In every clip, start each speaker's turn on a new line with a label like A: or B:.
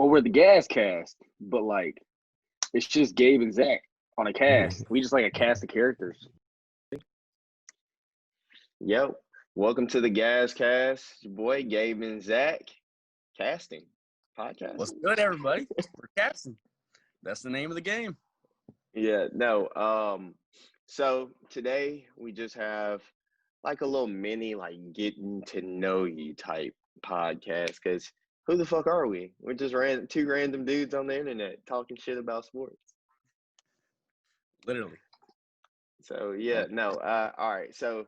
A: Well, we're the GaZ cast, but like it's just Gabe and Zach on a cast. We just like a cast of characters.
B: Yo, welcome to the GaZ Cast. It's your boy Gabe and Zach, casting podcast.
C: What's good, everybody? We're casting. That's the name of the game.
B: Yeah, no. So today we just have like a little mini, like getting to know you type podcast. Cause who the fuck are we? We're just two random dudes on the internet talking shit about sports.
C: Literally.
B: So yeah, no. All right. So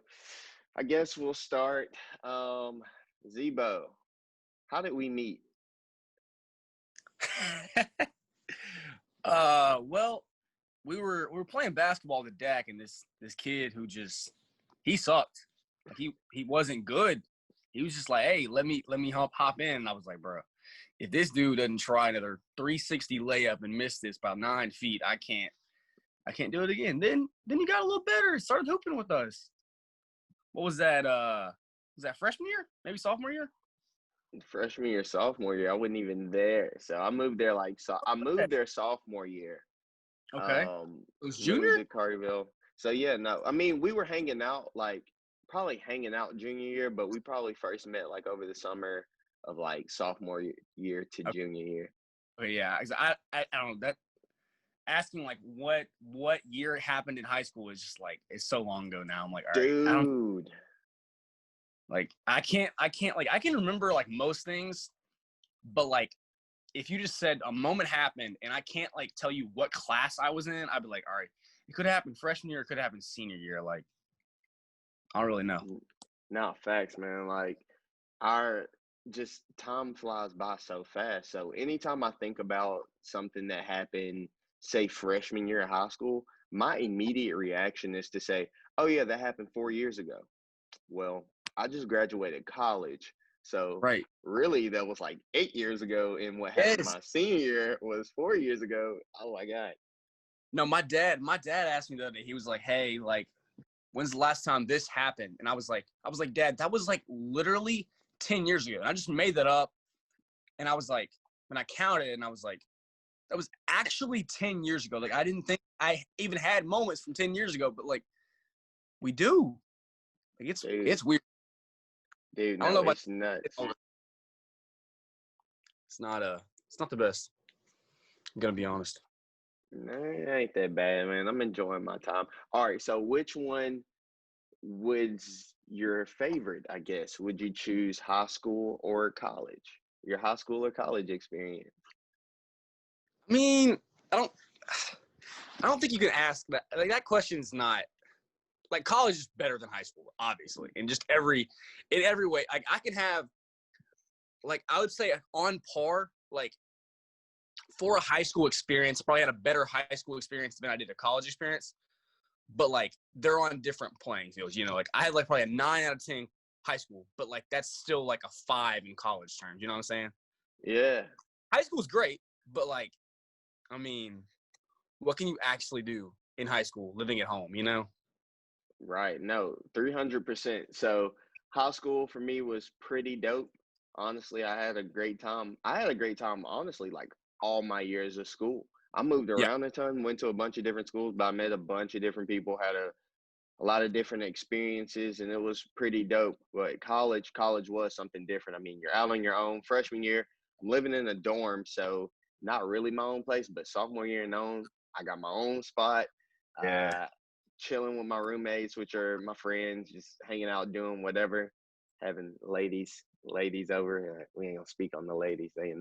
B: I guess we'll start. Zebo, how did we meet?
C: Well, we were playing basketball at the deck, and this kid who he sucked. Like he wasn't good. He was just like, hey, let me hop in. And I was like, bro, if this dude doesn't try another 360 layup and miss this by 9 feet, I can't do it again. Then he got a little better. Started hooping with us. What was that? Was that freshman year? Maybe sophomore year?
B: Freshman year, sophomore year, I wasn't even there. So I moved there I moved there sophomore year.
C: Okay. It was
B: Moved
C: junior?
B: to Carterville. So yeah, no. I mean, we were hanging out probably hanging out junior year, but we probably first met like over the summer of like sophomore year to junior year.
C: Okay, yeah. I don't know that. Asking like what year it happened in high school is just like it's so long ago now. I'm like, all right,
B: dude.
C: I can remember like most things, but like if you just said a moment happened and I can't like tell you what class I was in, I'd be like, all right, it could have happened freshman year, it could have happened senior year. Like, I don't really know.
B: No, facts, man. Like just time flies by so fast. So anytime I think about something that happened, say freshman year of high school, my immediate reaction is to say, oh yeah, that happened 4 years ago. Well, I just graduated college. So
C: right.
B: Really that was like 8 years ago, and what happened my senior year was 4 years ago. Oh my God.
C: No, my dad asked me the other day, he was like, hey, like, when's the last time this happened? And I was like, Dad, that was like literally 10 years ago. And I just made that up. And I was like, when I counted, and I was like, that was actually 10 years ago. Like, I didn't think I even had moments from 10 years ago, but like, we do. Like, it's weird.
B: Dude, no,
C: I don't know about
B: it's nuts.
C: It's not the best. I'm gonna be honest.
B: No, it ain't that bad, man. I'm enjoying my time. All right, so which one was your favorite, I guess? Would you choose high school or college? Your high school or college experience?
C: I mean, I don't think you can ask that. Like, that question's not like college is better than high school, obviously, in every way. Like, I can have, like, I would say on par, like, for a high school experience, probably had a better high school experience than I did a college experience. But like, they're on different playing fields. You know, like I had like probably a 9 out of 10 high school, but like that's still like a 5 in college terms. You know what I'm saying?
B: Yeah.
C: High school's great, but like, I mean, what can you actually do in high school living at home, you know?
B: Right. No, 300%. So high school for me was pretty dope. Honestly, I had a great time. Honestly, like all my years of school. I moved
C: Yeah.
B: around a ton, went to a bunch of different schools, but I met a bunch of different people, had a lot of different experiences, and it was pretty dope. But college was something different. I mean, you're out on your own. Freshman year, I'm living in a dorm, so not really my own place, but sophomore year and on, I got my own spot.
C: Yeah.
B: Chilling with my roommates, which are my friends, just hanging out, doing whatever, having ladies over. We ain't gonna speak on the ladies, they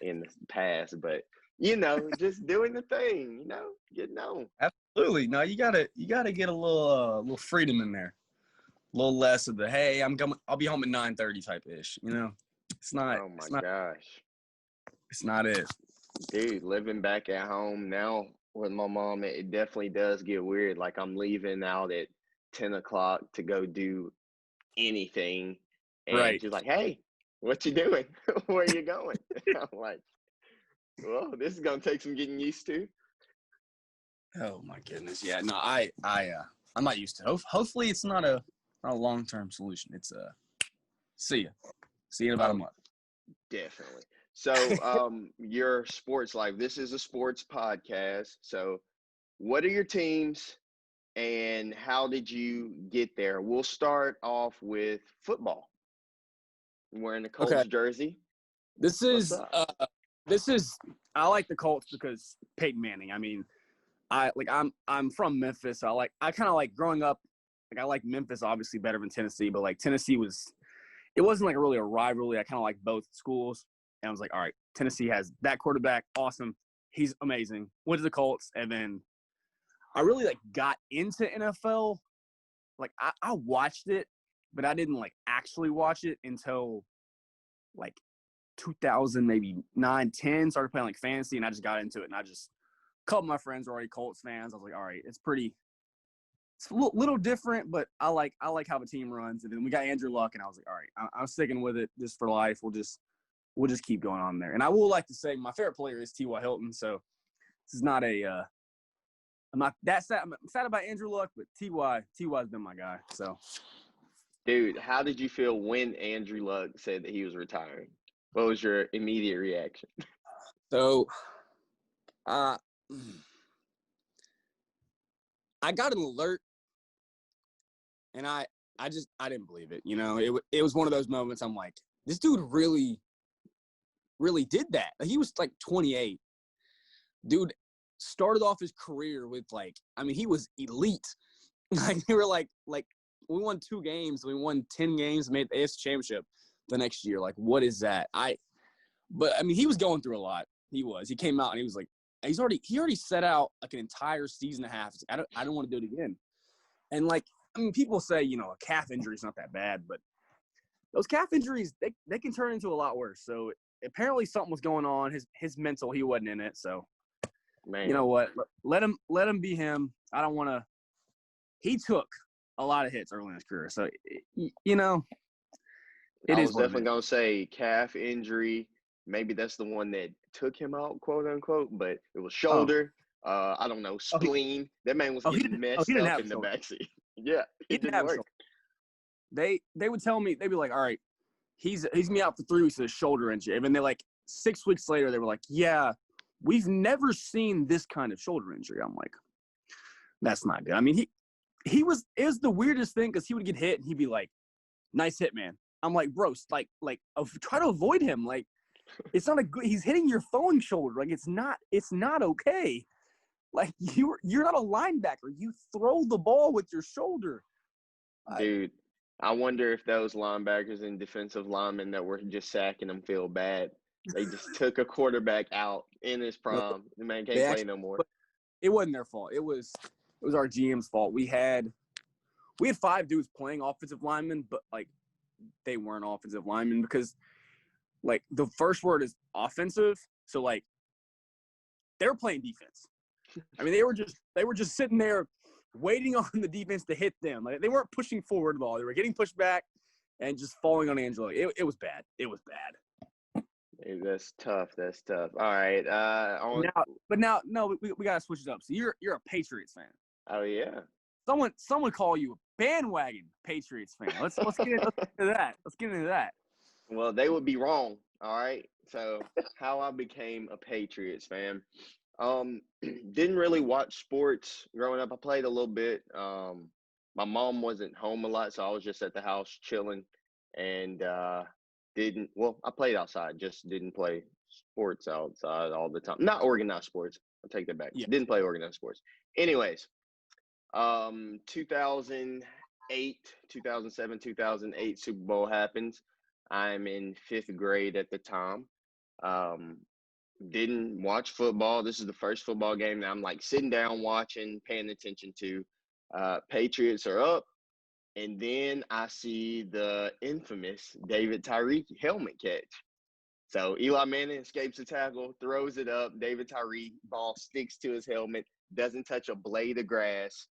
B: in the past, but you know, just doing the thing, you know, getting on.
C: Absolutely. No, you gotta get a little freedom in there. A little less of the, hey, I'll be home at 9:30 type ish. You know, it's not.
B: Oh my gosh,
C: it's not it.
B: Dude, living back at home now with my mom, it definitely does get weird. Like I'm leaving out at 10 o'clock to go do anything, and
C: Right.
B: she's like, "Hey, what you doing? Where you going?" I'm like, "Well, this is gonna take some getting used to."
C: Oh my goodness. Yeah. No, I'm not used to it. Hopefully it's not a long-term solution. It's see you in about a month.
B: Definitely. So, your sports life. This is a sports podcast. So, what are your teams and how did you get there? We'll start off with football. Wearing the
C: Okay.
B: Colts jersey.
C: This
B: What's
C: is
B: up?
C: I like the Colts because Peyton Manning. I mean, I'm from Memphis. So I kind of like growing up. Like I like Memphis obviously better than Tennessee, but like Tennessee it wasn't like really a rivalry. I kind of like both schools, and I was like, all right, Tennessee has that quarterback, awesome, he's amazing. Went to the Colts, and then I really like got into NFL. Like I watched it, but I didn't like actually watch it until like 2000, maybe 9, 10. Started playing like fantasy, and I just got into it. And a couple of my friends were already Colts fans. I was like, all right, it's a little different, but I like how the team runs. And then we got Andrew Luck, and I was like, all right, I'm sticking with it just for life. We'll just keep going on there. And I will like to say my favorite player is T.Y. Hilton. So this is not I'm not that sad. I'm sad about Andrew Luck, but Ty's been my guy. So,
B: Dude, how did you feel when Andrew Luck said that he was retiring? What was your immediate reaction?
C: so, uh, I got an alert, and I didn't believe it. You know, it was one of those moments. I'm like, this dude really did that. Like, he was like 28. Dude started off his career with he was elite. Like they were like we won 2 games, we won 10 games, made the AFC Championship the next year. Like, what is that? But he was going through a lot. He came out and he was like, he already set out like an entire season and a half. I don't want to do it again. And people say, a calf injury is not that bad, but those calf injuries, they can turn into a lot worse. So apparently something was going on. His mental, he wasn't in it. So,
B: Man.
C: you know what? Let him be him. I don't want to. He took a lot of hits early in his career. So,
B: I was definitely going to say calf injury. Maybe that's the one that took him out, quote unquote, but it was shoulder. I don't know, spleen. That man was getting messed up in the backseat. Yeah, it didn't work.
C: They would tell me, they'd be like, all right, he's going to be out for 3 weeks with a shoulder injury. And then 6 weeks later, they were like, yeah, we've never seen this kind of shoulder injury. I'm like, that's not good. It was the weirdest thing because he would get hit and he'd be like, nice hit, man. I'm like, bro, try to avoid him. Like, it's not he's hitting your throwing shoulder. Like, it's not okay. Like, you're not a linebacker. You throw the ball with your shoulder.
B: Dude, I wonder if those linebackers and defensive linemen that were just sacking him feel bad. They just took a quarterback out in his prime. The man can't play no more.
C: It wasn't their fault. It was our GM's fault. We had 5 dudes playing offensive linemen, but they weren't offensive linemen because the first word is offensive. So they were playing defense. They were just sitting there waiting on the defense to hit them. They weren't pushing forward at all. They were getting pushed back and just falling on Angelo. It was bad. It was bad.
B: Hey, that's tough. All right.
C: No, we gotta switch it up. So you're a Patriots fan.
B: Oh yeah.
C: Someone call you a bandwagon Patriots fan. Let's get into that. Let's get into that.
B: Well, they would be wrong. All right. So how I became a Patriots fan. Didn't really watch sports growing up. I played a little bit. My mom wasn't home a lot, so I was just at the house chilling and I played outside, just didn't play sports outside all the time. Not organized sports. I'll take that back.
C: Yeah.
B: Didn't play organized sports. Anyways, 2008, 2007, 2008 Super Bowl happens. I'm in 5th grade at the time. Didn't watch football. This is the first football game that I'm sitting down watching, paying attention to. Patriots are up. And then I see the infamous David Tyree helmet catch. So Eli Manning escapes the tackle, throws it up. David Tyree, ball sticks to his helmet, doesn't touch a blade of grass,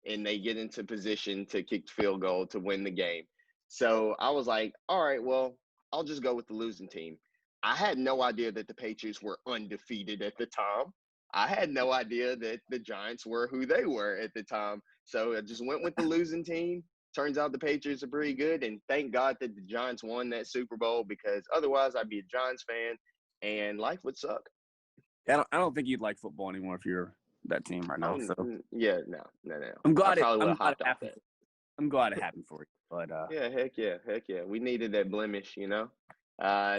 B: and they get into position to kick the field goal to win the game. So I was like, all right, well, I'll just go with the losing team. I had no idea that the Patriots were undefeated at the time. I had no idea that the Giants were who they were at the time. So I just went with the losing team. Turns out the Patriots are pretty good, and thank God that the Giants won that Super Bowl because otherwise I'd be a Giants fan and life would suck.
C: I don't think you'd like football anymore if you're that team right now. So
B: Yeah, no.
C: I'm glad
B: I probably would have
C: glad
B: hopped
C: it
B: off
C: happened.
B: that.
C: I'm glad it happened for you. But
B: Yeah, heck yeah. We needed that blemish, you know.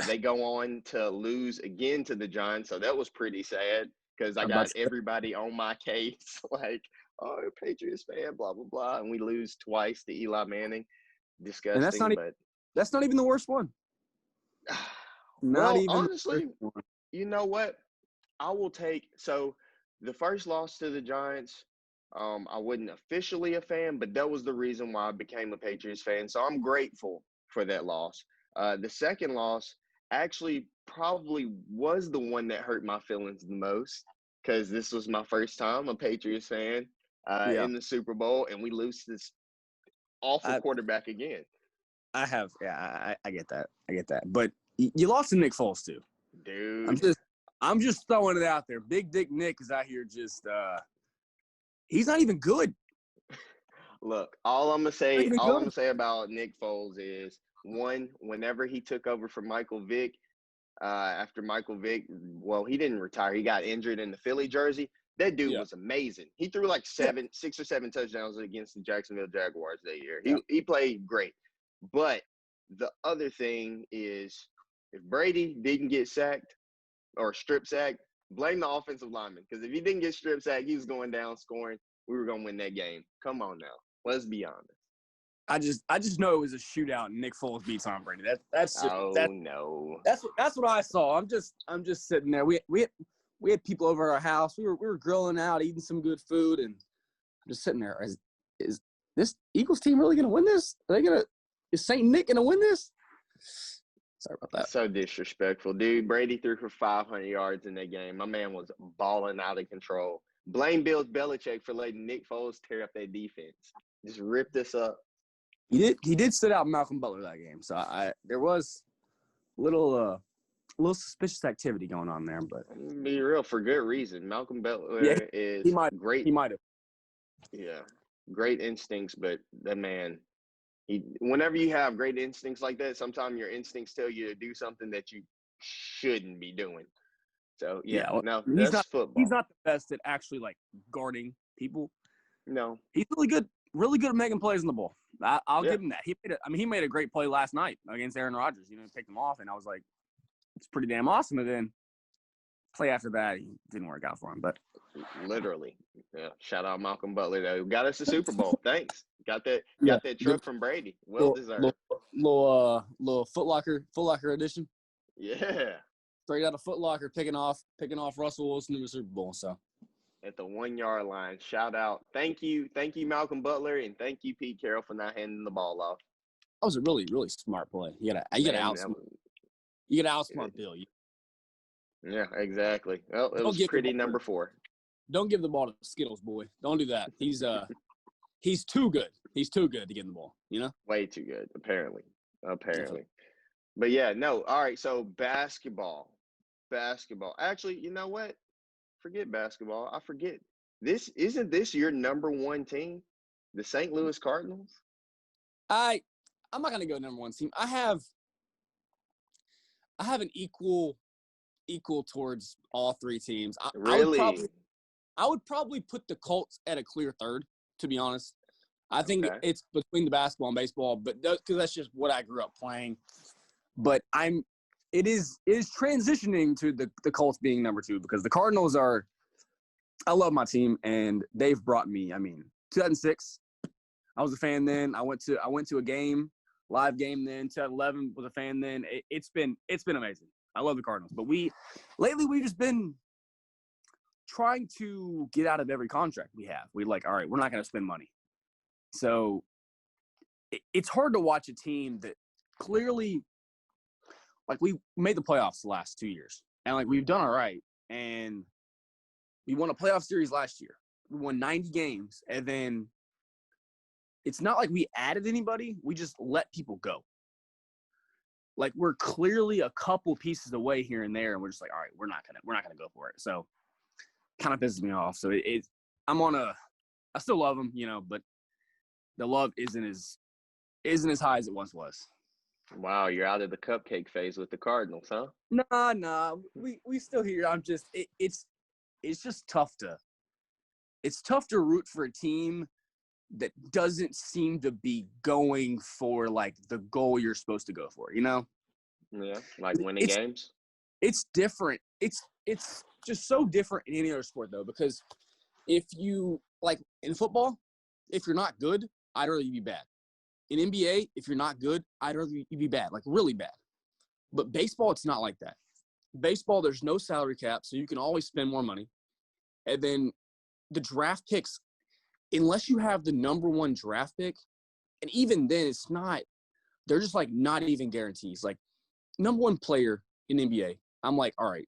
B: They go on to lose again to the Giants, so that was pretty sad because I
C: I'm
B: got
C: about to,
B: everybody on my case, like, oh, Patriots fan, blah blah blah, and we lose twice to Eli Manning.
C: and
B: Disgusting, but
C: that's not even the worst one. Not
B: well,
C: even the
B: honestly,
C: worst one.
B: you know what? I will take so the first loss to the Giants. I wasn't officially a fan, but that was the reason why I became a Patriots fan. So I'm grateful for that loss. The second loss actually probably was the one that hurt my feelings the most because this was my first time a Patriots fan
C: Yeah.
B: in the Super Bowl, and we lose this awful
C: I
B: quarterback again.
C: I get that. I get that. But you lost to Nick Foles too.
B: Dude.
C: I'm just throwing it out there. Big Dick Nick is out here just he's not even good.
B: Look, all I'm gonna say about Nick Foles is one, whenever he took over for Michael Vick, after Michael Vick, well, he didn't retire. He got injured in the Philly jersey. That dude was amazing. He threw like 6 or 7 touchdowns against the Jacksonville Jaguars that year. He played great. But the other thing is, if Brady didn't get sacked or strip sacked, blame the offensive lineman. Because if he didn't get strip sacked, he was going down scoring. We were going to win that game. Come on now. Let's be honest.
C: I just know it was a shootout and Nick Foles beat Tom Brady. That's what I saw. I'm just sitting there. We had people over at our house. We were grilling out, eating some good food, and I'm just sitting there. Is this Eagles team really gonna win this? Is Saint Nick gonna win this? Sorry about that.
B: So disrespectful, dude. Brady threw for 500 yards in that game. My man was balling out of control. Blame Bill Belichick for letting Nick Foles tear up that defense. Just rip this up.
C: He did sit out Malcolm Butler that game, so there was a little suspicious activity going on there, but
B: be real, for good reason. Malcolm Butler is great.
C: He might have.
B: Yeah, great instincts, but that man, whenever you have great instincts like that, sometimes your instincts tell you to do something that you shouldn't be doing. So that's football.
C: He's not the best at actually like guarding people.
B: No,
C: he's really good at making plays on the ball. I'll give him that. He made a great play last night against Aaron Rodgers. Picked him off, and I was like, it's pretty damn awesome. And then play after that, he didn't work out for him. But
B: literally, shout out Malcolm Butler though. Got us the Super Bowl. Thanks. Got that truck from Brady. Well deserved.
C: Little Foot Locker edition.
B: Yeah.
C: Straight out of Foot Locker, picking off Russell Wilson in the Super Bowl. So.
B: At the 1 yard line. Shout out. Thank you, Malcolm Butler, and thank you, Pete Carroll, for not handing the ball off.
C: That was a really, really smart play. You gotta outsmart Bill.
B: Yeah, exactly. Well, it was pretty number 4.
C: Don't give the ball to Skittles, boy. Don't do that. He's too good. He's too good to get in the ball.
B: Way too good, apparently. But yeah, no. All right. So basketball. Actually, you know what? Forget basketball. I forget. Isn't this your number 1 team, the St. Louis Cardinals?
C: I'm not gonna go number 1 team. I have an equal towards all 3 teams.
B: Really?
C: I would probably put the Colts at a clear third, to be honest. I think it's between the basketball and baseball, but because that's just what I grew up playing. But it is transitioning to the Colts being number 2 because the Cardinals are – I love my team, and they've brought me – 2006, I was a fan then. I went to a live game then. 2011 was a fan then. It's been amazing. I love the Cardinals. But lately we've just been trying to get out of every contract we have. We're like, all right, we're not going to spend money. So it's hard to watch a team that clearly – like, we made the playoffs the last 2 years, and, like, we've done all right. And we won a playoff series last year. We won 90 games, and then it's not like we added anybody. We just let people go. Like, we're clearly a couple pieces away here and there, and we're just like, all right, we're not gonna go for it. So, kind of pisses me off. So I still love them, but the love isn't as high as it once was.
B: Wow, you're out of the cupcake phase with the Cardinals, huh?
C: Nah. We still here. I'm just it's just tough to root for a team that doesn't seem to be going for like the goal you're supposed to go for, you know?
B: Yeah, like winning
C: It's
B: games.
C: it's different. It's just so different in any other sport though, because if you like in football, if you're not good, I'd rather you be bad. In NBA, if you're not good, I'd rather you be bad, like really bad. But baseball, it's not like that. Baseball, there's no salary cap, so you can always spend more money. And then the draft picks, unless you have the number one draft pick, and even then, it's not. They're just like not even guarantees. Like number one player in NBA, I'm like, all right,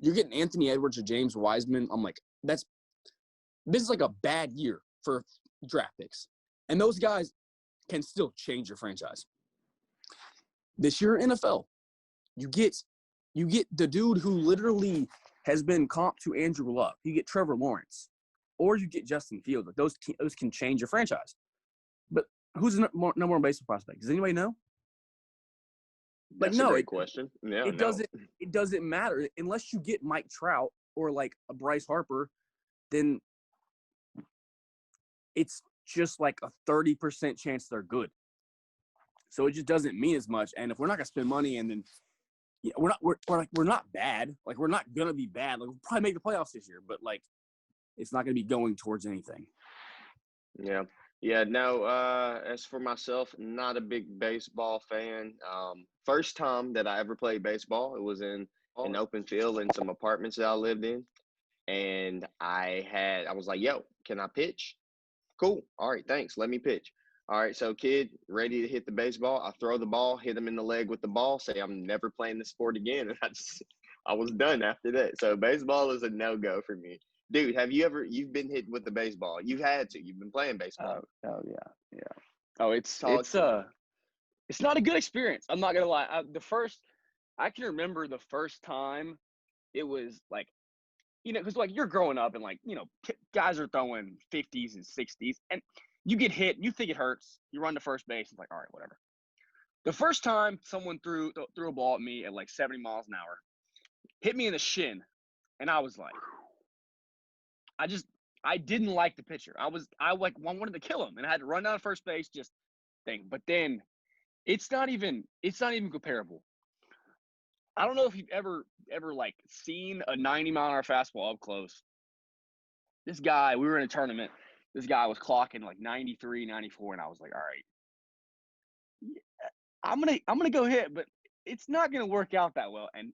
C: you're getting Anthony Edwards or James Wiseman. I'm like, this is like a bad year for draft picks, and those guys can still change your franchise. This year, NFL, you get the dude who literally has been comped to Andrew Luck. You get Trevor Lawrence, or you get Justin Fields. Like those can change your franchise. But who's the number one baseball prospect? Does anybody know? Like
B: That's a
C: no,
B: great question. Yeah,
C: it
B: no.
C: doesn't matter unless you get Mike Trout or like a Bryce Harper. Then it's just like a 30% chance they're good. So it just doesn't mean as much. And if we're not gonna spend money, and then we're not bad. Like we're not gonna be bad. Like we'll probably make the playoffs this year, but like it's not gonna be going towards anything.
B: Yeah. Yeah, no, as for myself, not a big baseball fan. First time that I ever played baseball, it was in an open field in some apartments that I lived in. And I was like, yo, can I pitch? Cool. All right, thanks. Let me pitch. All right, so kid, ready to hit the baseball. I throw the ball, hit him in the leg with the ball, say I'm never playing this sport again. And I was done after that. So baseball is a no-go for me. Dude, you've been hit with the baseball? You've had to. You've been playing baseball.
A: Oh yeah. Oh, it's
B: Talk
A: it's
B: to me.
A: it's not a good experience. I'm not gonna lie. I can remember the first time it was like, because like you're growing up and like guys are throwing 50s and 60s, and you get hit, you think it hurts, you run to first base, it's like all right, whatever. The first time someone threw a ball at me at like 70 miles an hour, hit me in the shin, and I was like, I didn't like the pitcher. I wanted to kill him, and I had to run down to first base, just thing. But then it's not even comparable. I don't know if you've ever like seen a 90-mile-an-hour fastball up close. This guy, we were in a tournament. This guy was clocking like 93, 94, and I was like, all right, I'm gonna go hit, but it's not gonna work out that well. And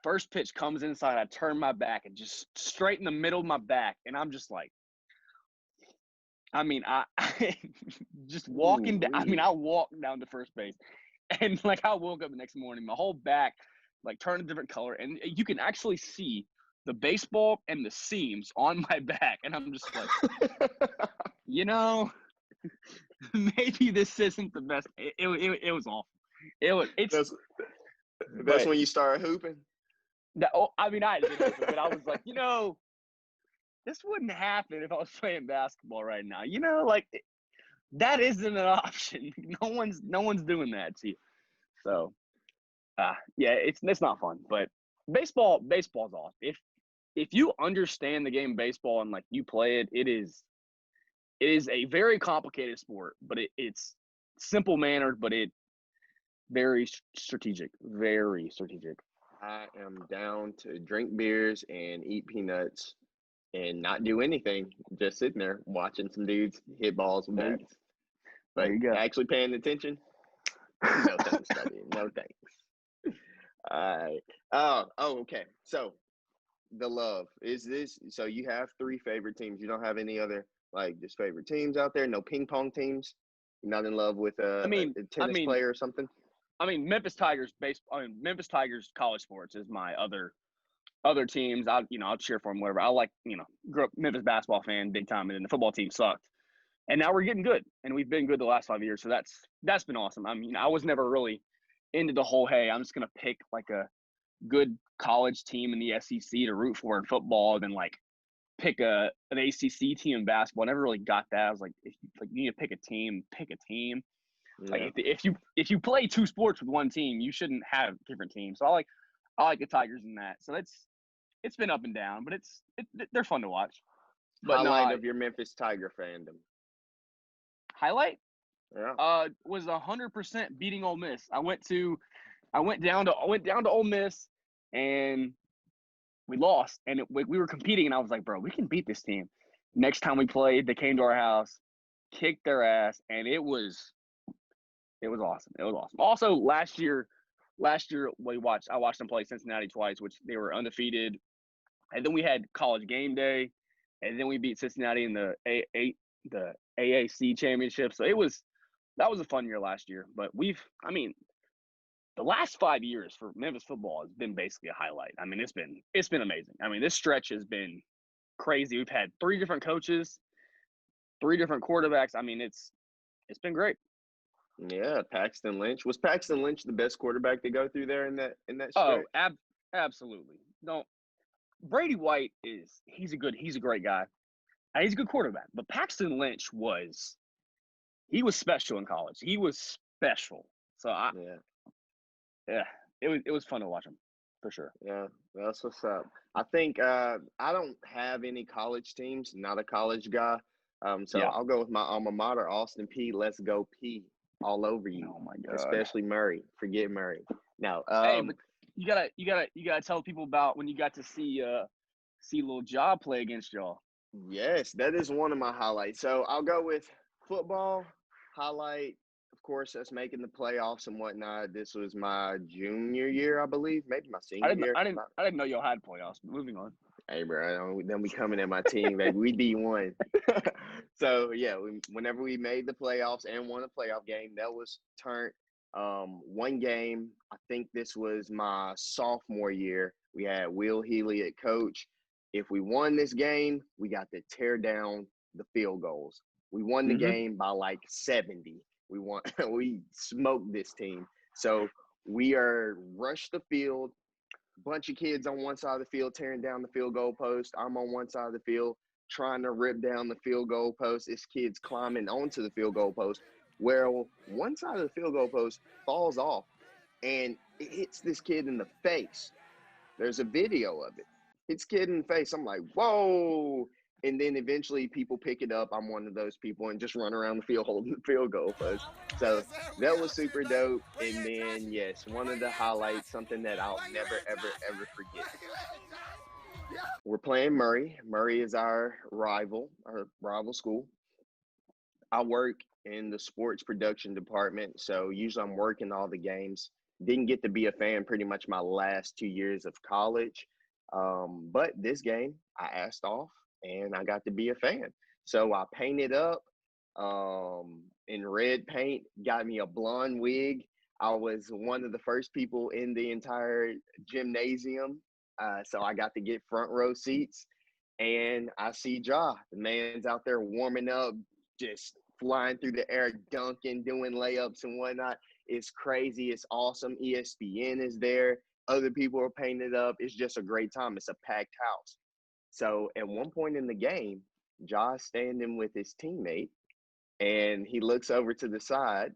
A: first pitch comes inside, I turn my back and just straight in the middle of my back, and I'm just like, I mean, I just walking down. I mean, I walked down to first base, and like I woke up the next morning, my whole back like turned a different color, and you can actually see the baseball and the seams on my back, and I'm just like, maybe this isn't the best. It was awful.
B: That's when you started hooping.
A: I mean, I did, but I was like, this wouldn't happen if I was playing basketball right now. Like that isn't an option. No one's doing that to you. So, yeah, it's not fun. But baseball's awesome. If you understand the game of baseball and like you play it, it is a very complicated sport, but it's simple mannered, but it very strategic. Very strategic.
B: I am down to drink beers and eat peanuts and not do anything. Just sitting there watching some dudes hit balls with bats. But
A: there you go.
B: Actually paying attention? No thanks, buddy. No thanks. All right. Oh, okay. So the love is this. So you have 3 favorite teams. You don't have any other like just favorite teams out there? No ping pong teams? You're not in love with a tennis player or something?
A: I mean, Memphis Tigers college sports is my other teams. I'll cheer for them, whatever. I like, grew up Memphis basketball fan, big time, and then the football team sucked. And now we're getting good, and we've been good the last 5 years. So that's been awesome. I mean, I was never really into the whole, hey, I'm just gonna pick like a good college team in the SEC to root for in football, and then like pick an ACC team in basketball. I never really got that. I was like, if you need to pick a team, pick a team. Like
B: Yeah.
A: if you play two sports with one team, you shouldn't have different teams. So I like the Tigers in that. So it's been up and down, but they're fun to watch. But
B: Highlight
A: no,
B: of your Memphis Tiger fandom.
A: highlight
B: Yeah.
A: was 100% beating Ole Miss. I went down to Ole Miss and we lost, and we were competing, and I was like, bro, we can beat this team. Next time we played, they came to our house, kicked their ass, and it was awesome. It was awesome. Also, last year I watched them play Cincinnati twice, which they were undefeated, and then we had College Game Day, and then we beat Cincinnati in the AAC championship. So that was a fun year last year. But the last 5 years for Memphis football has been basically a highlight. I mean, it's been amazing. I mean, this stretch has been crazy. We've had 3 different coaches, 3 different quarterbacks. I mean, it's been great.
B: Yeah, Paxton Lynch. Was Paxton Lynch the best quarterback to go through there in that
A: Oh,
B: stretch?
A: absolutely. No, Brady White he's a great guy. And he's a good quarterback. But Paxton Lynch was special in college. He was special. So
B: Yeah.
A: it was fun to watch him for sure.
B: Yeah, that's what's up. I think I don't have any college teams, not a college guy. So
A: Yeah.
B: I'll go with my alma mater, Austin P. Let's go P all over you.
A: Oh my God.
B: Especially Murray. Forget Murray. Now,
A: Hey, but you gotta tell people about when you got to see little Ja play against y'all.
B: yes, that is one of my highlights. So I'll go with football highlight. Of course, us making the playoffs and whatnot. This was my junior year, I believe, maybe my senior year.
A: I didn't know y'all had playoffs. But moving on.
B: Hey, bro, then we coming at my team, baby. We D1. So, yeah, whenever we made the playoffs and won a playoff game, that was turned one game. I think this was my sophomore year. We had Will Healy at coach. If we won this game, we got to tear down the field goals. We won the game by like 70. We smoked this team. So we rushed the field. Bunch of kids on one side of the field tearing down the field goal post. I'm on one side of the field trying to rip down the field goal post. This kid's climbing onto the field goal post. Well, one side of the field goal post falls off and it hits this kid in the face. There's a video of it. Hits kid in the face. I'm like, whoa. And then eventually people pick it up. I'm one of those people and just run around the field holding the field goal post. So that was super dope. And then, yes, one of the highlights, something that I'll never, ever, ever forget. We're playing Murray. Murray is our rival school. I work in the sports production department. So usually I'm working all the games. Didn't get to be a fan pretty much my last 2 years of college. But this game, I asked off and I got to be a fan. So I painted up in red paint, got me a blonde wig. I was one of the first people in the entire gymnasium. So I got to get front row seats. And I see Ja. The man's out there warming up, just flying through the air, dunking, doing layups and whatnot. It's crazy. It's awesome. ESPN is there. Other people are painted up. It's just a great time. It's a packed house. So at one point in the game, Josh standing with his teammate, and he looks over to the side,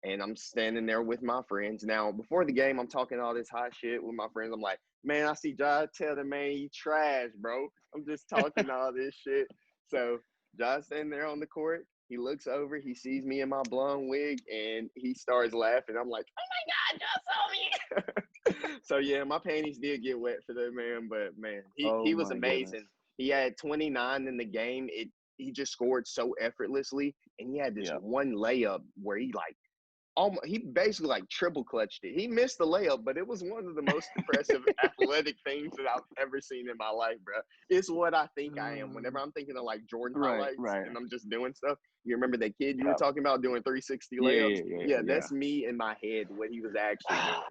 B: and I'm standing there with my friends. Now, before the game, I'm talking all this hot shit with my friends. I'm like, man, I see Josh. Tell the man you trash, bro. I'm just talking all this shit. So Josh standing there on the court. He looks over. He sees me in my blonde wig, and he starts laughing. I'm like, oh my God, Josh saw me. So yeah, my panties did get wet for that man, but man, he was amazing.
A: Goodness.
B: He had 29 in the game. He just scored so effortlessly, and he had this one layup where he basically like triple clutched it. He missed the layup, but it was one of the most impressive athletic things that I've ever seen in my life, bro. It's what I think I am. Whenever I'm thinking of like Jordan highlights and I'm just doing stuff, you remember that kid you were talking about doing 360 layups? Yeah, that's me in my head, what he was actually doing.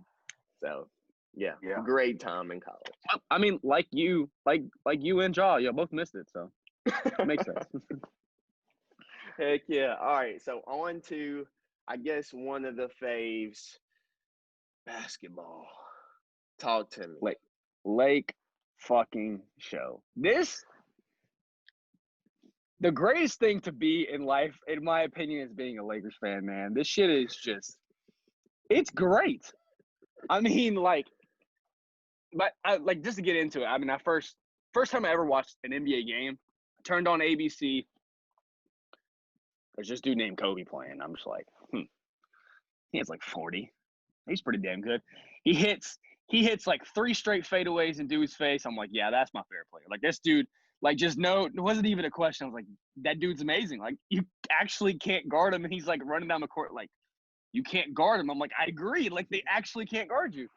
B: So, yeah, great time in college.
A: I mean, like you and Ja, you both missed it, so it makes sense.
B: Heck yeah. All right, so on to, I guess, one of the faves, basketball. Talk to me.
A: Lake fucking show. This the greatest thing to be in life, in my opinion, is being a Lakers fan, man. This shit is just, it's great. I mean, like, but like just to get into it. I mean, first time I ever watched an NBA game, I turned on ABC. There's this dude named Kobe playing. I'm just like, he has like 40. He's pretty damn good. He hits like 3 straight fadeaways in dude's face. I'm like, yeah, that's my favorite player. Like this dude, like just it wasn't even a question. I was like, that dude's amazing. Like you actually can't guard him, and he's like running down the court like you can't guard him. I'm like, I agree. Like they actually can't guard you.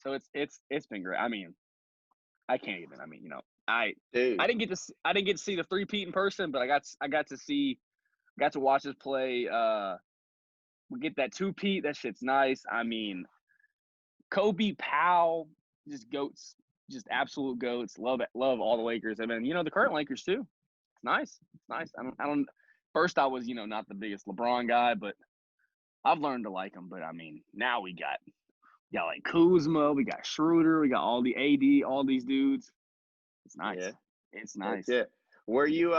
A: So it's been great. I mean, I can't even. I mean, I didn't get to see the 3-peat in person, but I got to watch us play. We get that 2-peat. That shit's nice. I mean, Kobe, Powell, just goats, just absolute goats. Love all the Lakers. I mean, the current Lakers too. It's nice. It's nice. I don't. First, I was not the biggest LeBron guy, but I've learned to like him. But I mean, now we got like Kuzma, we got Schroeder, we got all the AD, all these dudes. It's nice.
B: Yeah.
A: It's nice.
B: That's it. Were you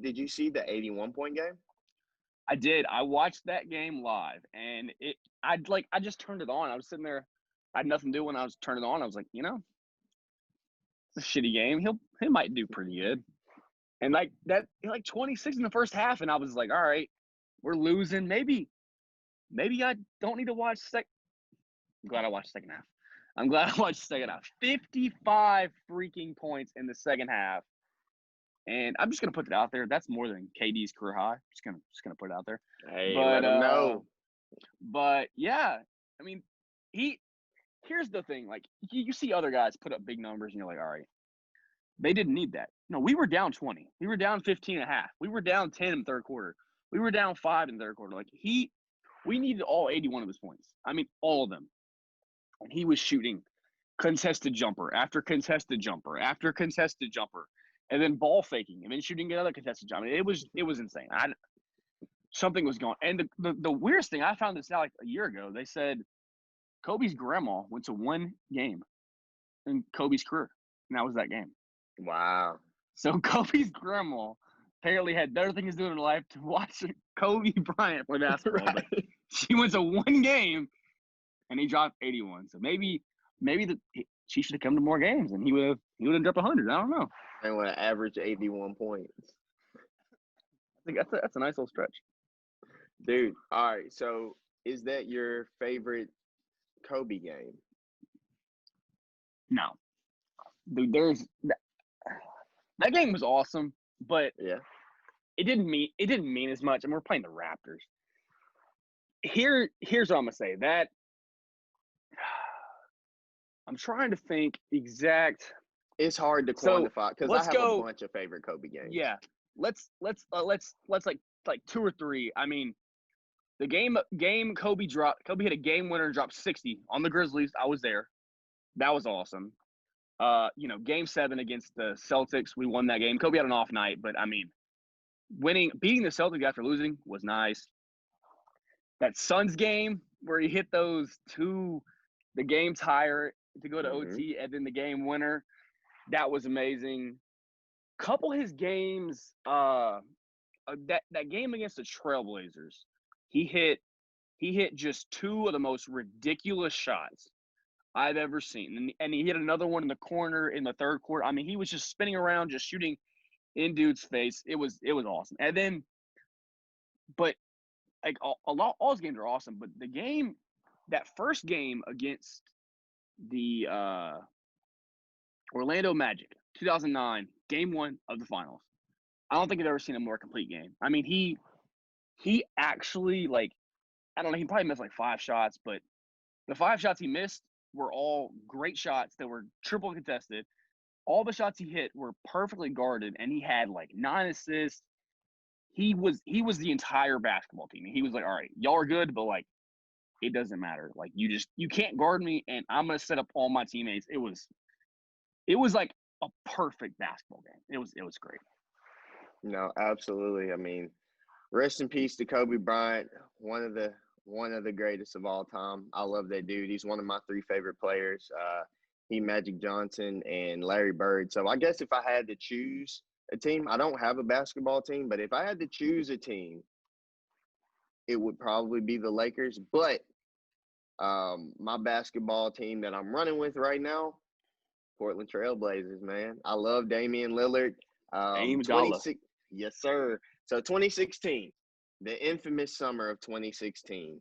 B: did you see the 81-point game?
A: I did. I watched that game live, and I just turned it on. I was sitting there, I had nothing to do when I was turning it on. I was like, it's a shitty game. He might do pretty good. And like 26 in the first half, and I was like, all right, we're losing. Maybe I don't need to watch I'm glad I watched the second half. I'm glad I watched the second half. 55 freaking points in the second half. And I'm just gonna put it out there. That's more than KD's career high. Just gonna put it out there.
B: Hey, let him know.
A: But yeah, I mean, here's the thing. Like you see other guys put up big numbers, and you're like, all right, they didn't need that. No, we were down 20. We were down 15 and a half. We were down 10 in the third quarter. We were down 5 in the third quarter. Like we needed all 81 of his points. I mean, all of them. And he was shooting contested jumper after contested jumper after contested jumper, and then ball faking, and then shooting another contested jumper. I mean, it was insane. Something was going. And the weirdest thing, I found this out like a year ago. They said Kobe's grandma went to 1 game in Kobe's career, and that was that game.
B: Wow.
A: So Kobe's grandma apparently had better things to do in her life to watch Kobe Bryant play basketball.
B: Right.
A: But she went to 1 game, and he dropped 81. So maybe she should have come to more games, and he would have dropped 100. I don't know.
B: And would average 81 points.
A: I think that's a nice little stretch.
B: Dude, all right. So is that your favorite Kobe game?
A: No. Dude, that game was awesome, but
B: Yeah.
A: it didn't mean as much. And we're playing the Raptors. Here's what I'm gonna say. That I'm trying to think exact.
B: It's hard to quantify because I have a bunch of favorite Kobe games.
A: Yeah, let's like 2 or 3. I mean, the game Kobe hit a game winner and dropped 60 on the Grizzlies. I was there. That was awesome. Game 7 against the Celtics, we won that game. Kobe had an off night, but I mean, beating the Celtics after losing was nice. That Suns game where he hit those 2, the game tire to go to OT, and then the game winner, that was amazing. Couple his games, that game against the Trailblazers, he hit just 2 of the most ridiculous shots I've ever seen, and he hit another one in the corner in the third quarter. I mean, he was just spinning around, just shooting in dude's face. It was awesome. And then, but like all his games are awesome. But that first game against the Orlando Magic, 2009, game 1 of the finals. I don't think I've ever seen a more complete game. I mean, he actually, like, I don't know, he probably missed like 5 shots, but the 5 shots he missed were all great shots that were triple contested. All the shots he hit were perfectly guarded, and he had like 9 assists. He was the entire basketball team. He was like, all right, y'all are good, but like, it doesn't matter. Like, you can't guard me, and I'm gonna set up all my teammates. It was like a perfect basketball game. It was great.
B: No, absolutely. I mean, rest in peace to Kobe Bryant, one of the greatest of all time. I love that dude. He's one of my 3 favorite players. He, Magic Johnson, and Larry Bird. So I guess if I had to choose, a team, I don't have a basketball team, but if I had to choose a team, it would probably be the Lakers. But my basketball team that I'm running with right now, Portland Trail Blazers, man. I love Damian Lillard.
A: Dame Dollar.
B: 26, yes, sir. So 2016, the infamous summer of 2016,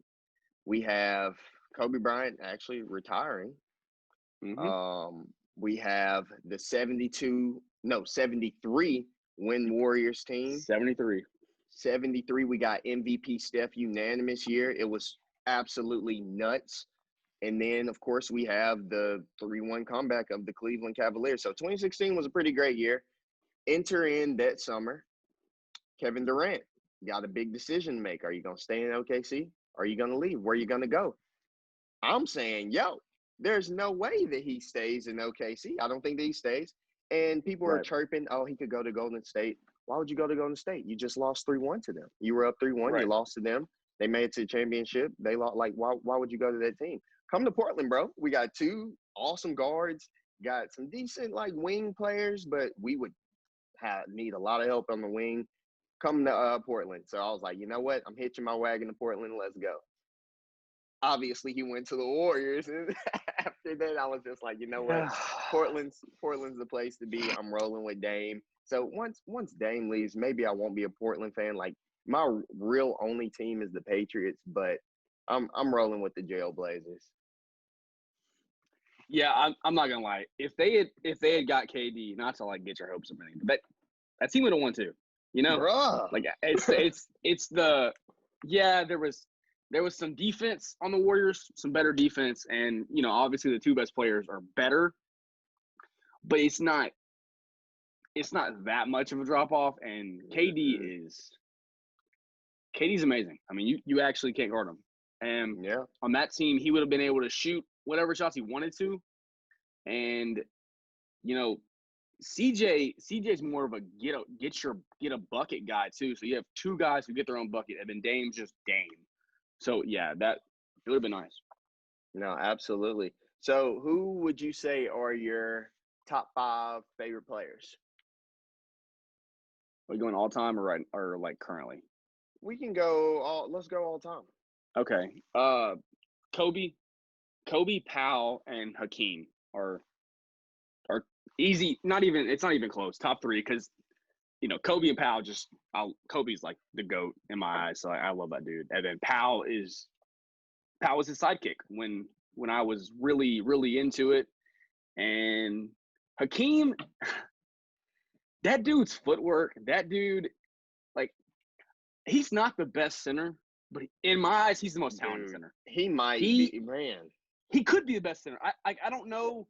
B: we have Kobe Bryant actually retiring.
A: Mm-hmm.
B: We have the 73 win Warriors team.
A: 73.
B: 73, we got MVP Steph unanimous year. It was absolutely nuts. And then, of course, we have the 3-1 comeback of the Cleveland Cavaliers. So 2016 was a pretty great year. Enter in that summer, Kevin Durant got a big decision to make. Are you going to stay in OKC? Are you going to leave? Where are you going to go? I'm saying, there's no way that he stays in OKC. I don't think that he stays. And people are chirping, oh, he could go to Golden State. Why would you go to Golden State? You just lost 3-1 to them. You were up 3-1.
A: Right.
B: You lost to them. They made it to the championship. They lost. Like, why would you go to that team? Come to Portland, bro. We got 2 awesome guards, got some decent, like, wing players, but we would need a lot of help on the wing. Come to Portland. So I was like, you know what? I'm hitching my wagon to Portland. Let's go. Obviously, he went to the Warriors, and after that, I was just like, you know what? Portland's the place to be. I'm rolling with Dame. So once Dame leaves, maybe I won't be a Portland fan. Like, my real only team is the Patriots, but I'm rolling with the Jailblazers.
A: Yeah, I'm not gonna lie. If they had got KD, not to like get your hopes up or anything, but that team would have won too. You know,
B: Bruh.
A: like it's the there was some defense on the Warriors, some better defense, and obviously the 2 best players are better, but it's not that much of a drop off. And KD's amazing. I mean, you actually can't guard him. And on that team, he would have been able to shoot whatever shots he wanted to. And CJ's more of a get a bucket guy too. So you have 2 guys who get their own bucket, and then Dame's just Dame. So yeah, that it would have been nice.
B: No, absolutely. So who would you say are your top 5 favorite players?
A: Are we going all time or like currently?
B: We can go let's go all time.
A: Okay. Kobe, Powell, and Hakeem are easy. It's not even close. Top 3, because Kobe and Powell Kobe's like the GOAT in my eyes. So I love that dude. And then Powell was his sidekick when I was really, really into it. And Hakeem, that dude's footwork, that dude, like, he's not the best center, but in my eyes, he's the most talented center.
B: He might be, man.
A: He could be the best center. I don't know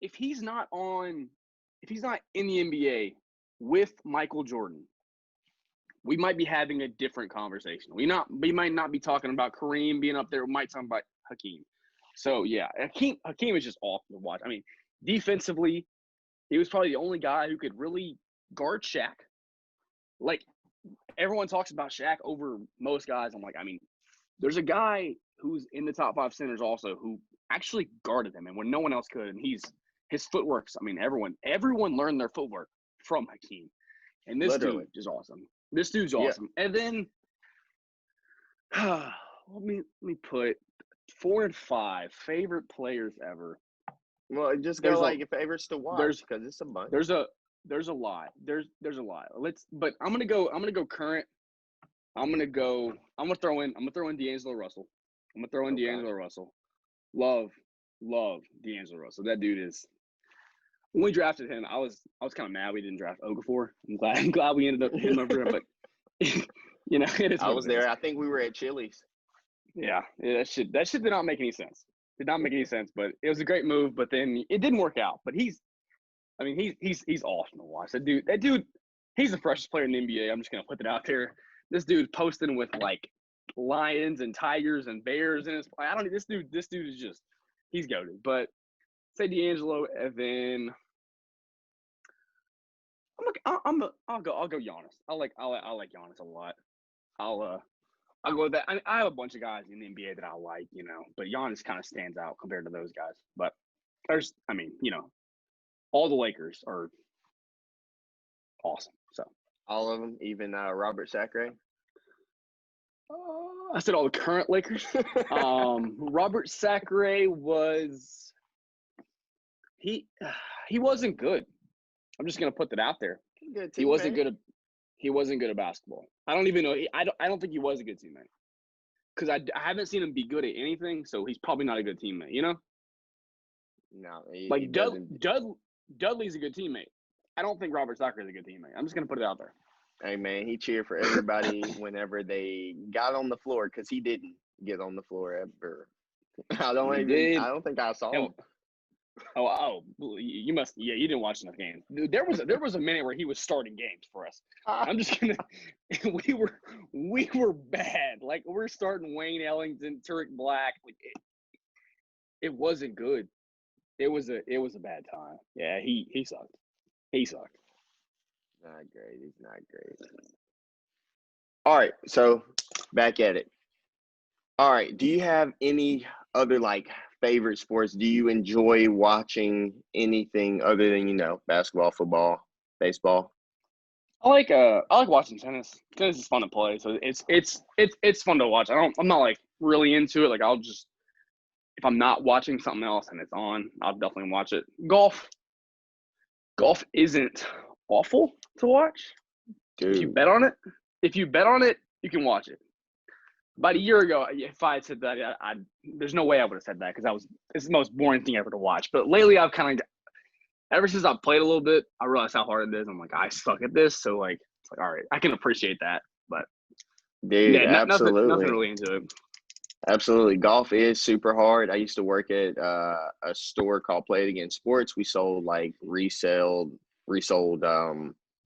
A: if he's not in the NBA with Michael Jordan, we might be having a different conversation. We might not be talking about Kareem being up there. We might talk about Hakeem. So yeah, Hakeem is just awesome to watch. I mean, defensively, he was probably the only guy who could really guard Shaq. Like, everyone talks about Shaq over most guys. I'm like, I mean, there's a guy who's in the top 5 centers also who actually guarded him, and when no one else could, and his footworks. I mean, everyone learned their footwork from Hakeem, and this dude is awesome. This dude's awesome. And then let me put 4 and 5 favorite players ever.
B: Well, just go like your favorites to watch, because it's a bunch.
A: There's a lot. There's a lot. But I'm gonna go current. I'm gonna throw in D'Angelo Russell. D'Angelo Russell. Love D'Angelo Russell. That dude is. When we drafted him, I was kind of mad we didn't draft Okafor. I'm glad we ended up hitting him over there, but it is.
B: I was there. I think we were at Chili's.
A: Yeah, that shit did not make any sense. Did not make any sense, but it was a great move. But then it didn't work out. But he's awesome to watch. That dude, he's the freshest player in the NBA. I'm just gonna put it out there. This dude posting with like lions and tigers and bears in his. This dude is just, he's goated. But say D'Angelo, and then I'll go Giannis. I like Giannis a lot. I'll go with that. I have a bunch of guys in the NBA that I like, but Giannis kind of stands out compared to those guys. But all the Lakers are awesome. So
B: All of them, even Robert Sacre.
A: I said all the current Lakers. Robert Sacre was he wasn't good. I'm just gonna put that out there.
B: Good
A: He wasn't
B: teammate.
A: good. He wasn't good at basketball. I don't even know. I don't think he was a good teammate because I haven't seen him be good at anything. So he's probably not a good teammate. You know,
B: No, he
A: like
B: doesn't.
A: Dudley's a good teammate. I don't think Robert Sacre is a good teammate. I'm just gonna put it out there.
B: Hey, man, he cheered for everybody whenever they got on the floor because he didn't get on the floor ever. I don't think I saw him.
A: You must. Yeah, you didn't watch enough games. There was a minute where he was starting games for us. I'm just gonna. we were bad. Like we're starting Wayne Ellington, Turek Black. Like it wasn't good. It was a bad time. Yeah, he sucked. He sucked.
B: Not great. He's not great. All right, so back at it. All right, do you have any other favorite sports? Do you enjoy watching anything other than basketball, football, baseball?
A: I like watching tennis. Tennis is fun to play, so it's fun to watch. I'm not like really into it. Like I'll just if I'm not watching something else and it's on, I'll definitely watch it. Golf isn't awful to watch.
B: Dude.
A: If you bet on it, you can watch it. About a year ago, if I had said that, there's no way I would have said that because it's the most boring thing ever to watch. But lately, I've kind of, ever since I've played a little bit, I realized how hard it is. I'm like, I suck at this, so it's like, all right, I can appreciate that. But
B: dude,
A: yeah,
B: absolutely,
A: nothing really into it.
B: Absolutely, golf is super hard. I used to work at a store called Play It Again Sports. We sold resold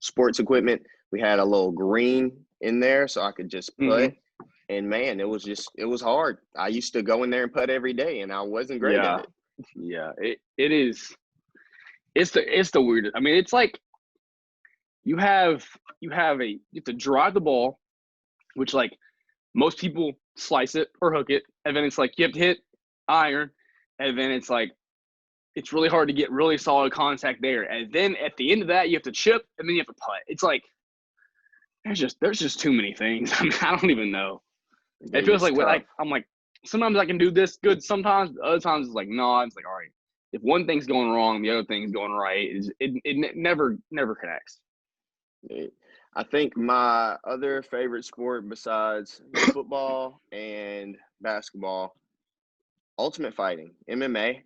B: sports equipment. We had a little green in there, so I could just putt. And man, it was hard. I used to go in there and putt every day, and I wasn't great at it.
A: Yeah, it is. It's the weirdest. I mean, it's like you have to drive the ball, which most people slice it or hook it, and then it's like you have to hit iron, and then it's like it's really hard to get really solid contact there, and then at the end of that you have to chip, and then you have to putt. It's like there's just too many things. I mean, I don't even know. It feels like I'm like sometimes I can do this good, sometimes other times it's like no. It's like all right, if one thing's going wrong, the other thing's going right. It never connects.
B: I think my other favorite sport besides football and basketball, ultimate fighting, MMA.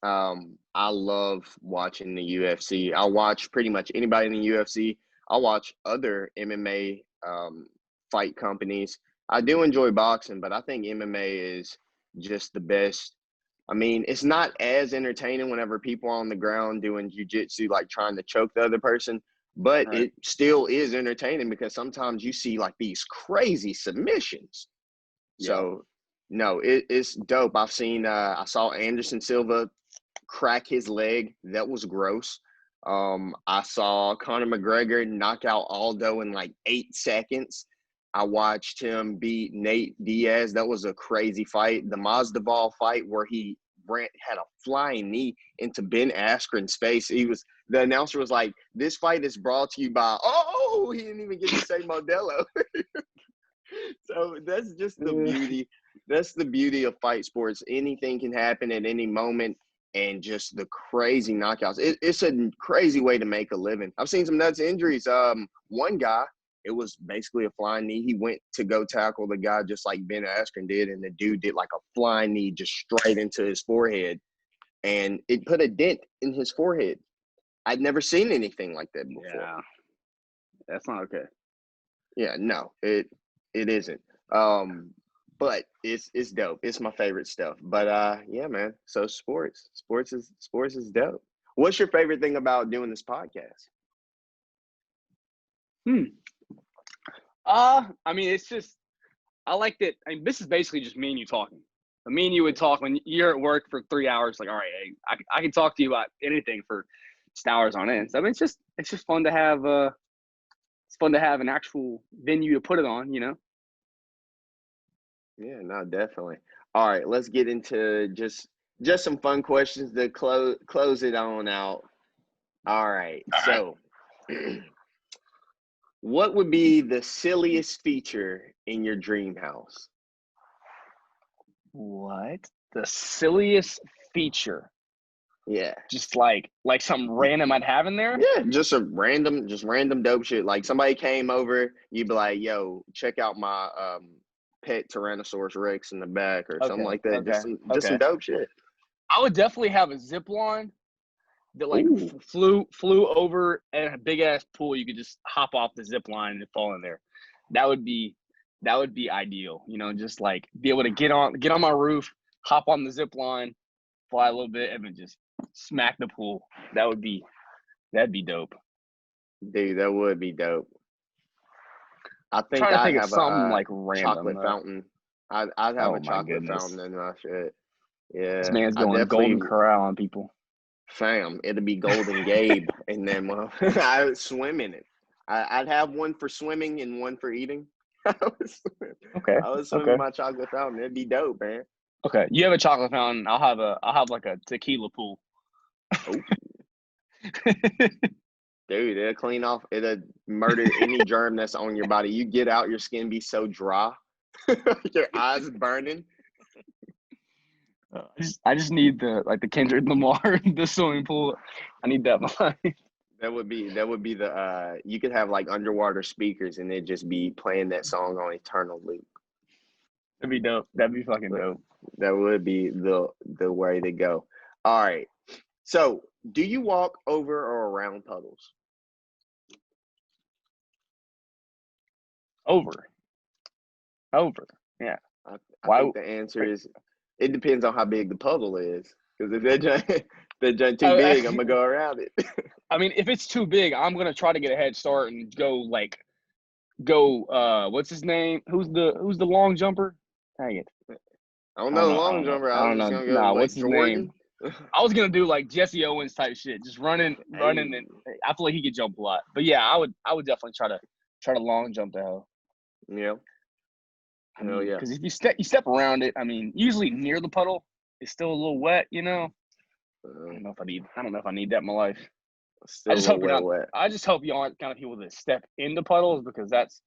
B: I love watching the UFC. I watch pretty much anybody in the UFC. I watch other MMA fight companies. I do enjoy boxing, but I think MMA is just the best. I mean, it's not as entertaining whenever people are on the ground doing jiu-jitsu, trying to choke the other person, but
A: Right.
B: it still is entertaining because sometimes you see these crazy submissions.
A: Yeah.
B: So, no, it's dope. I saw Anderson Silva crack his leg. That was gross. I saw Conor McGregor knock out Aldo in 8 seconds. I watched him beat Nate Diaz. That was a crazy fight. The Masvidal fight where he had a flying knee into Ben Askren's face. The announcer was like, "This fight is brought to you by," he didn't even get to say Modelo. So that's just the beauty. That's the beauty of fight sports. Anything can happen at any moment. And just the crazy knockouts. It's a crazy way to make a living. I've seen some nuts injuries. One guy, it was basically a flying knee. He went to go tackle the guy just like Ben Askren did, and the dude did a flying knee just straight into his forehead. And it put a dent in his forehead. I'd never seen anything like that before.
A: Yeah. That's not okay.
B: Yeah, no, it isn't. But it's dope. It's my favorite stuff. But yeah, man. So sports is dope. What's your favorite thing about doing this podcast?
A: I mean, it's just I like that. I mean, this is basically just me and you talking. But me and you would talk when you're at work for 3 hours. Like, all right, hey, I can talk to you about anything for just hours on end. So I mean, it's just fun to have. It's fun to have an actual venue to put it on.
B: Yeah, no, definitely. All right, let's get into just some fun questions to close it on out. All right. So What would be the silliest feature in your dream house?
A: What? The silliest feature?
B: Yeah.
A: Just like something random I'd have in there?
B: Yeah, just random dope shit. Like somebody came over, you'd be like, yo, check out my pet Tyrannosaurus Rex in the back or something like that. Just some dope shit.
A: I would definitely have a zip line that like
B: Ooh.
A: flew over and a big ass pool. You could just hop off the zip line and fall in there. That would be ideal. You know, just like be able to get on my roof, hop on the zip line, fly a little bit, and then just smack the pool. That'd be dope.
B: Dude, that would be dope. I think
A: Trying to
B: I'd
A: think of
B: have
A: something
B: a
A: like random
B: chocolate
A: though.
B: fountain. I'd have
A: Oh
B: a
A: my
B: chocolate
A: goodness.
B: fountain in my shit. Yeah.
A: This man's
B: I
A: going
B: definitely
A: Golden Corral on people.
B: fam. It'd be Golden Gabe and then I would swim in it. I'd have one for swimming and one for eating. I would swim in my chocolate fountain. It'd be dope, man.
A: Okay. You have a chocolate fountain. I'll have like a tequila pool.
B: Oh. Dude, it'll clean off. It'll murder any germ that's on your body. You get out, your skin be so dry, your eyes burning.
A: I just need the Kendrick Lamar, the swimming pool. I need that in my life.
B: That would be the you could have like underwater speakers and it'd just be playing that song on eternal loop.
A: That'd be dope. That'd be fucking dope.
B: That would be the way to go. All right. So, do you walk over or around puddles?
A: Over. Yeah.
B: I think the answer is it depends on how big the puddle is. Because if that giant too big, I'm gonna go around it.
A: I mean, if it's too big, I'm gonna try to get a head start and go what's his name? Who's the long jumper? Dang it.
B: I don't know the long jumper. I was just gonna go like
A: what's his
B: Jordan.
A: name? I was gonna do like Jesse Owens type shit, just running, and I feel like he could jump a lot. But yeah, I would definitely try to long jump the hell.
B: Yeah. Hell yeah.
A: Because if you step around it, I mean, usually near the puddle, it's still a little wet, you know. I don't know if I need that in my life. I just hope you're not wet. I just hope you aren't kind of people that step into puddles because that's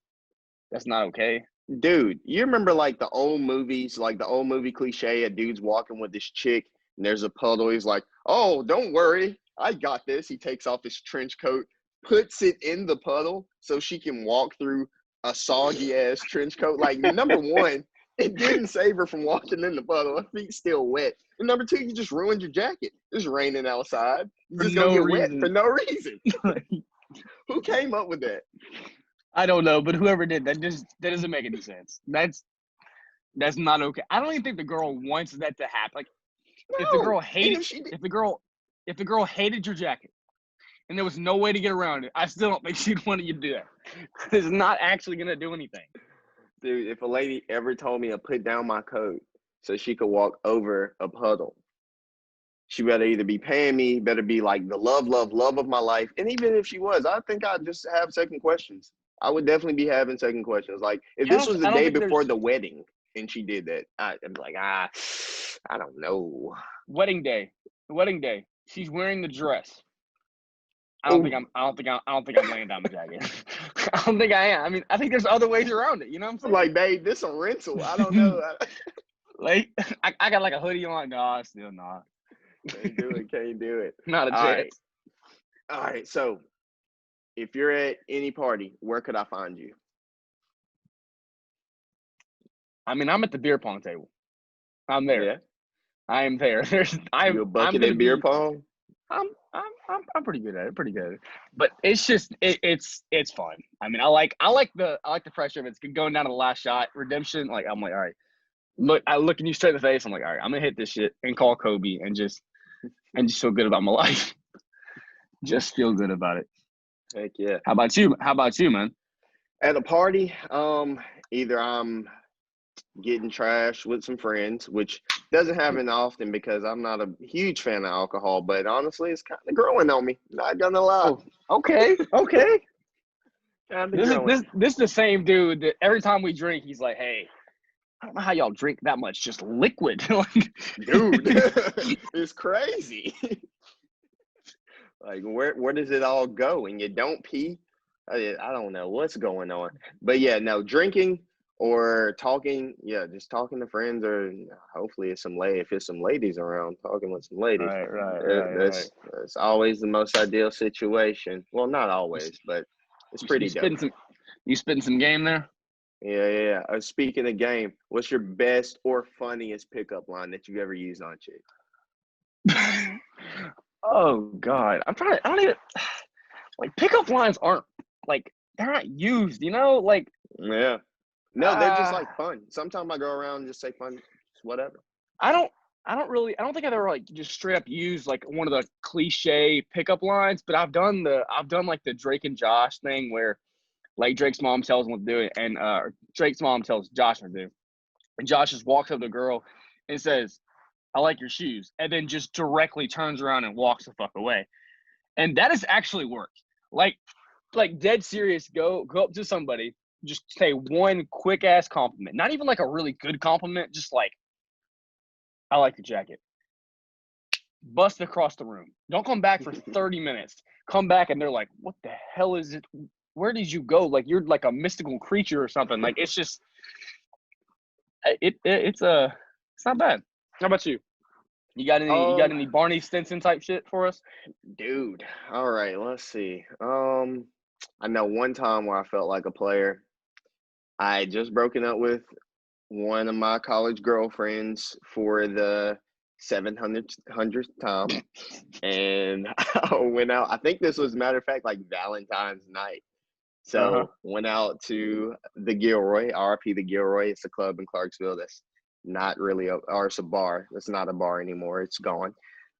A: not okay.
B: Dude, you remember like the old movies, like the old movie cliche, a dude's walking with this chick and there's a puddle. He's like, oh, don't worry. I got this. He takes off his trench coat, puts it in the puddle so she can walk through a soggy ass trench coat. Like, number one, it didn't save her from walking in the puddle. Her feet's still wet. And number two, you just ruined your jacket. It's raining outside. You just gonna get wet for no reason. Who came up with that?
A: I don't know, but whoever did that doesn't make any sense. That's not okay. I don't even think the girl wants that to happen. Like,
B: No.
A: if the girl hated your jacket and there was no way to get around it, I still don't think she'd want you to do that. It's not actually gonna do anything.
B: Dude, if a lady ever told me to put down my coat so she could walk over a puddle, she better either be paying me, better be like the love of my life. And even if she was, I think I'd just have second questions. I would definitely be having second questions. Like, if this was the day before the wedding and she did that, I'd be like, I don't know.
A: Wedding day. She's wearing the dress. I don't think I'm laying down my jacket. I don't think I am. I mean, I think there's other ways around it. You know what I'm saying?
B: Like, babe, this a rental. I don't know.
A: Like, I got like a hoodie on. No, still not.
B: Can't do it.
A: Not a chance.
B: All right. So, if you're at any party, where could I find you?
A: I mean, I'm at the beer pong table. I'm there. Yeah. I am there.
B: You a bucket at beer pong?
A: I'm pretty good at it. But it's just it's fun. I mean, I like the pressure of it. It's going down to the last shot, redemption. Like, I'm like, all right. I look at you straight in the face. I'm like, all right, I'm gonna hit this shit and call Kobe and just feel good about my life. Just feel good about it.
B: Heck yeah.
A: How about you, man?
B: At a party, either I'm getting trashed with some friends, which doesn't happen often because I'm not a huge fan of alcohol, but honestly, it's kind of growing on me. Not gonna lie.
A: Oh, okay.
B: This
A: is the same dude that every time we drink, he's like, hey, I don't know how y'all drink that much, just liquid.
B: Dude, it's crazy. Like, where does it all go? And you don't pee? I don't know what's going on. But yeah, no, drinking or talking, yeah, just talking to friends or hopefully if it's some ladies around, talking with some ladies.
A: Right.
B: That's always the most ideal situation. Well, not always, but it's pretty dope.
A: You spitting some game there?
B: Yeah. Speaking of game, what's your best or funniest pickup line that you've ever used on chick?
A: Oh God, I'm trying to. I don't even like pickup lines aren't like they're not used. Like
B: Yeah. No, they're just like fun. Sometimes I go around and just say fun, whatever.
A: I don't think I've ever like just straight up used like one of the cliche pickup lines, but I've done like the Drake and Josh thing where like Drake's mom tells him what to do and Drake's mom tells Josh what to do. And Josh just walks up to the girl and says, "I like your shoes," and then just directly turns around and walks the fuck away. And that has actually worked. Like dead serious, go up to somebody, just say one quick ass compliment. Not even like a really good compliment, just like, "I like your jacket." Bust across the room. Don't come back for 30 minutes. Come back and they're like, "What the hell is it? Where did you go? Like you're like a mystical creature or something." Like it's just it's not bad. How about you? You got any Barney Stinson type shit for us?
B: Dude. All right, let's see. I know one time where I felt like a player. I had just broken up with one of my college girlfriends for the 700th time. And I went out. I think this was, matter of fact, like Valentine's night. So went out to the Gilroy, RP the Gilroy. It's a club in Clarksville that's not really or it's a bar. It's not a bar anymore. It's gone.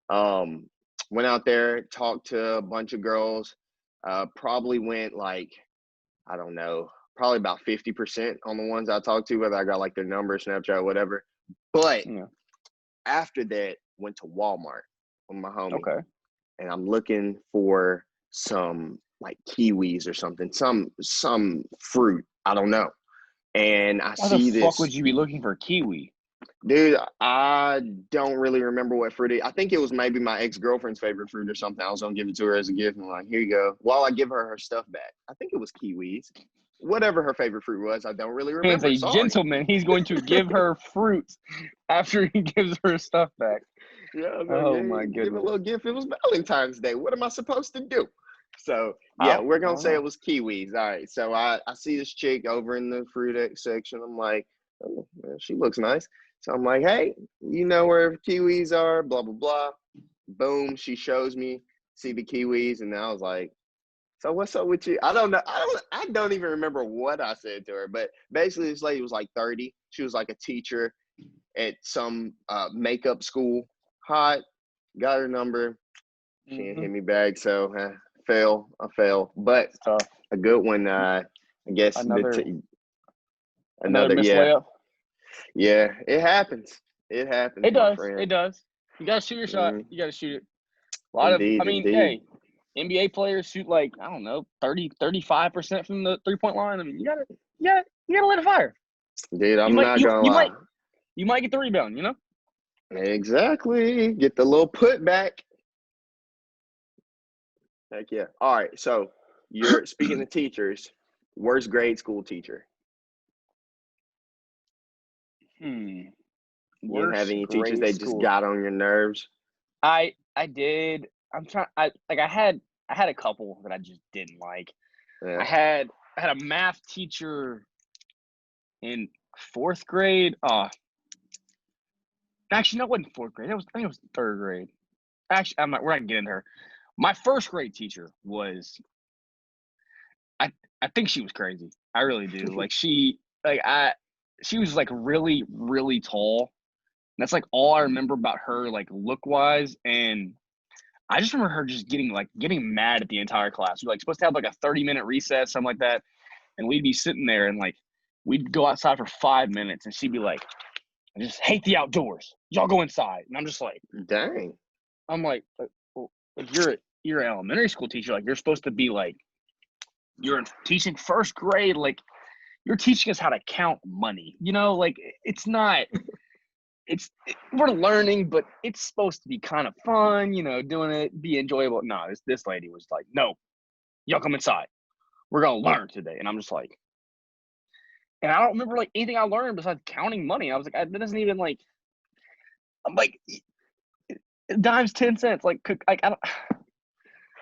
B: Went out there, talked to a bunch of girls. Probably went like, I don't know, probably about 50% on the ones I talked to, whether I got like their number, Snapchat, whatever. But after that, went to Walmart with my homie.
A: Okay.
B: And I'm looking for some like kiwis or something, some fruit. I don't know. And I see this.
A: Why the fuck would you be looking for kiwi?
B: Dude, I don't really remember what fruit it is. I think it was maybe my ex-girlfriend's favorite fruit or something. I was going to give it to her as a gift. And I'm like, here you go. While I give her stuff back. I think it was kiwis. Whatever her favorite fruit was, I don't really remember.
A: He's a gentleman. He's going to give her fruit after he gives her stuff back.
B: Yeah,
A: my goodness.
B: Give a little gift. It was Valentine's Day. What am I supposed to do? So, yeah, we're going to say it was kiwis. All right. So I see this chick over in the fruit section. I'm like, oh, man, she looks nice. So I'm like, hey, you know where kiwis are, blah, blah, blah. Boom. She shows me, see the kiwis. And I was like, so what's up with you? I don't know. I don't even remember what I said to her. But basically, this lady was like 30. She was like a teacher at some makeup school. Hot. Got her number. She didn't hit me back. So I fail. But a good one, I guess.
A: Another
B: yeah.
A: layup.
B: Yeah, it happens. It happens.
A: It does. You gotta shoot your shot. You gotta shoot it. A lot
B: indeed.
A: Hey, NBA players shoot like, I don't know, 35% from the 3-point line. I mean, you gotta let it fire.
B: Dude, I'm not gonna lie.
A: You might get the rebound,
B: Exactly. Get the little putback. Heck yeah. All right. So you're speaking of teachers, worst grade school teacher. You didn't have any teachers that just got on your nerves?
A: I did. I had a couple that I just didn't like. Yeah. I had a math teacher in 4th grade. Actually, no, it wasn't 4th grade. I think it was 3rd grade. Actually, we're not getting her. My 1st grade teacher was. I think she was crazy. I really do. She was like really, really tall. That's like all I remember about her, like look wise. And I just remember her just getting mad at the entire class. We were like supposed to have like a 30-minute recess, something like that. And we'd be sitting there and like we'd go outside for 5 minutes and she'd be like, "I just hate the outdoors. Y'all go inside." And I'm just like,
B: dang.
A: I'm like, well, you're an elementary school teacher. Like you're supposed to be like, you're teaching 1st grade. Like you're teaching us how to count money. Like it's not. We're learning, but it's supposed to be kind of fun, doing it, be enjoyable. No, this lady was like, "No, y'all come inside." we're gonna learn today. And I'm just like, and I don't remember like anything I learned besides counting money. I was like, that doesn't even like. I'm like, dimes 10 cents. Like, I don't.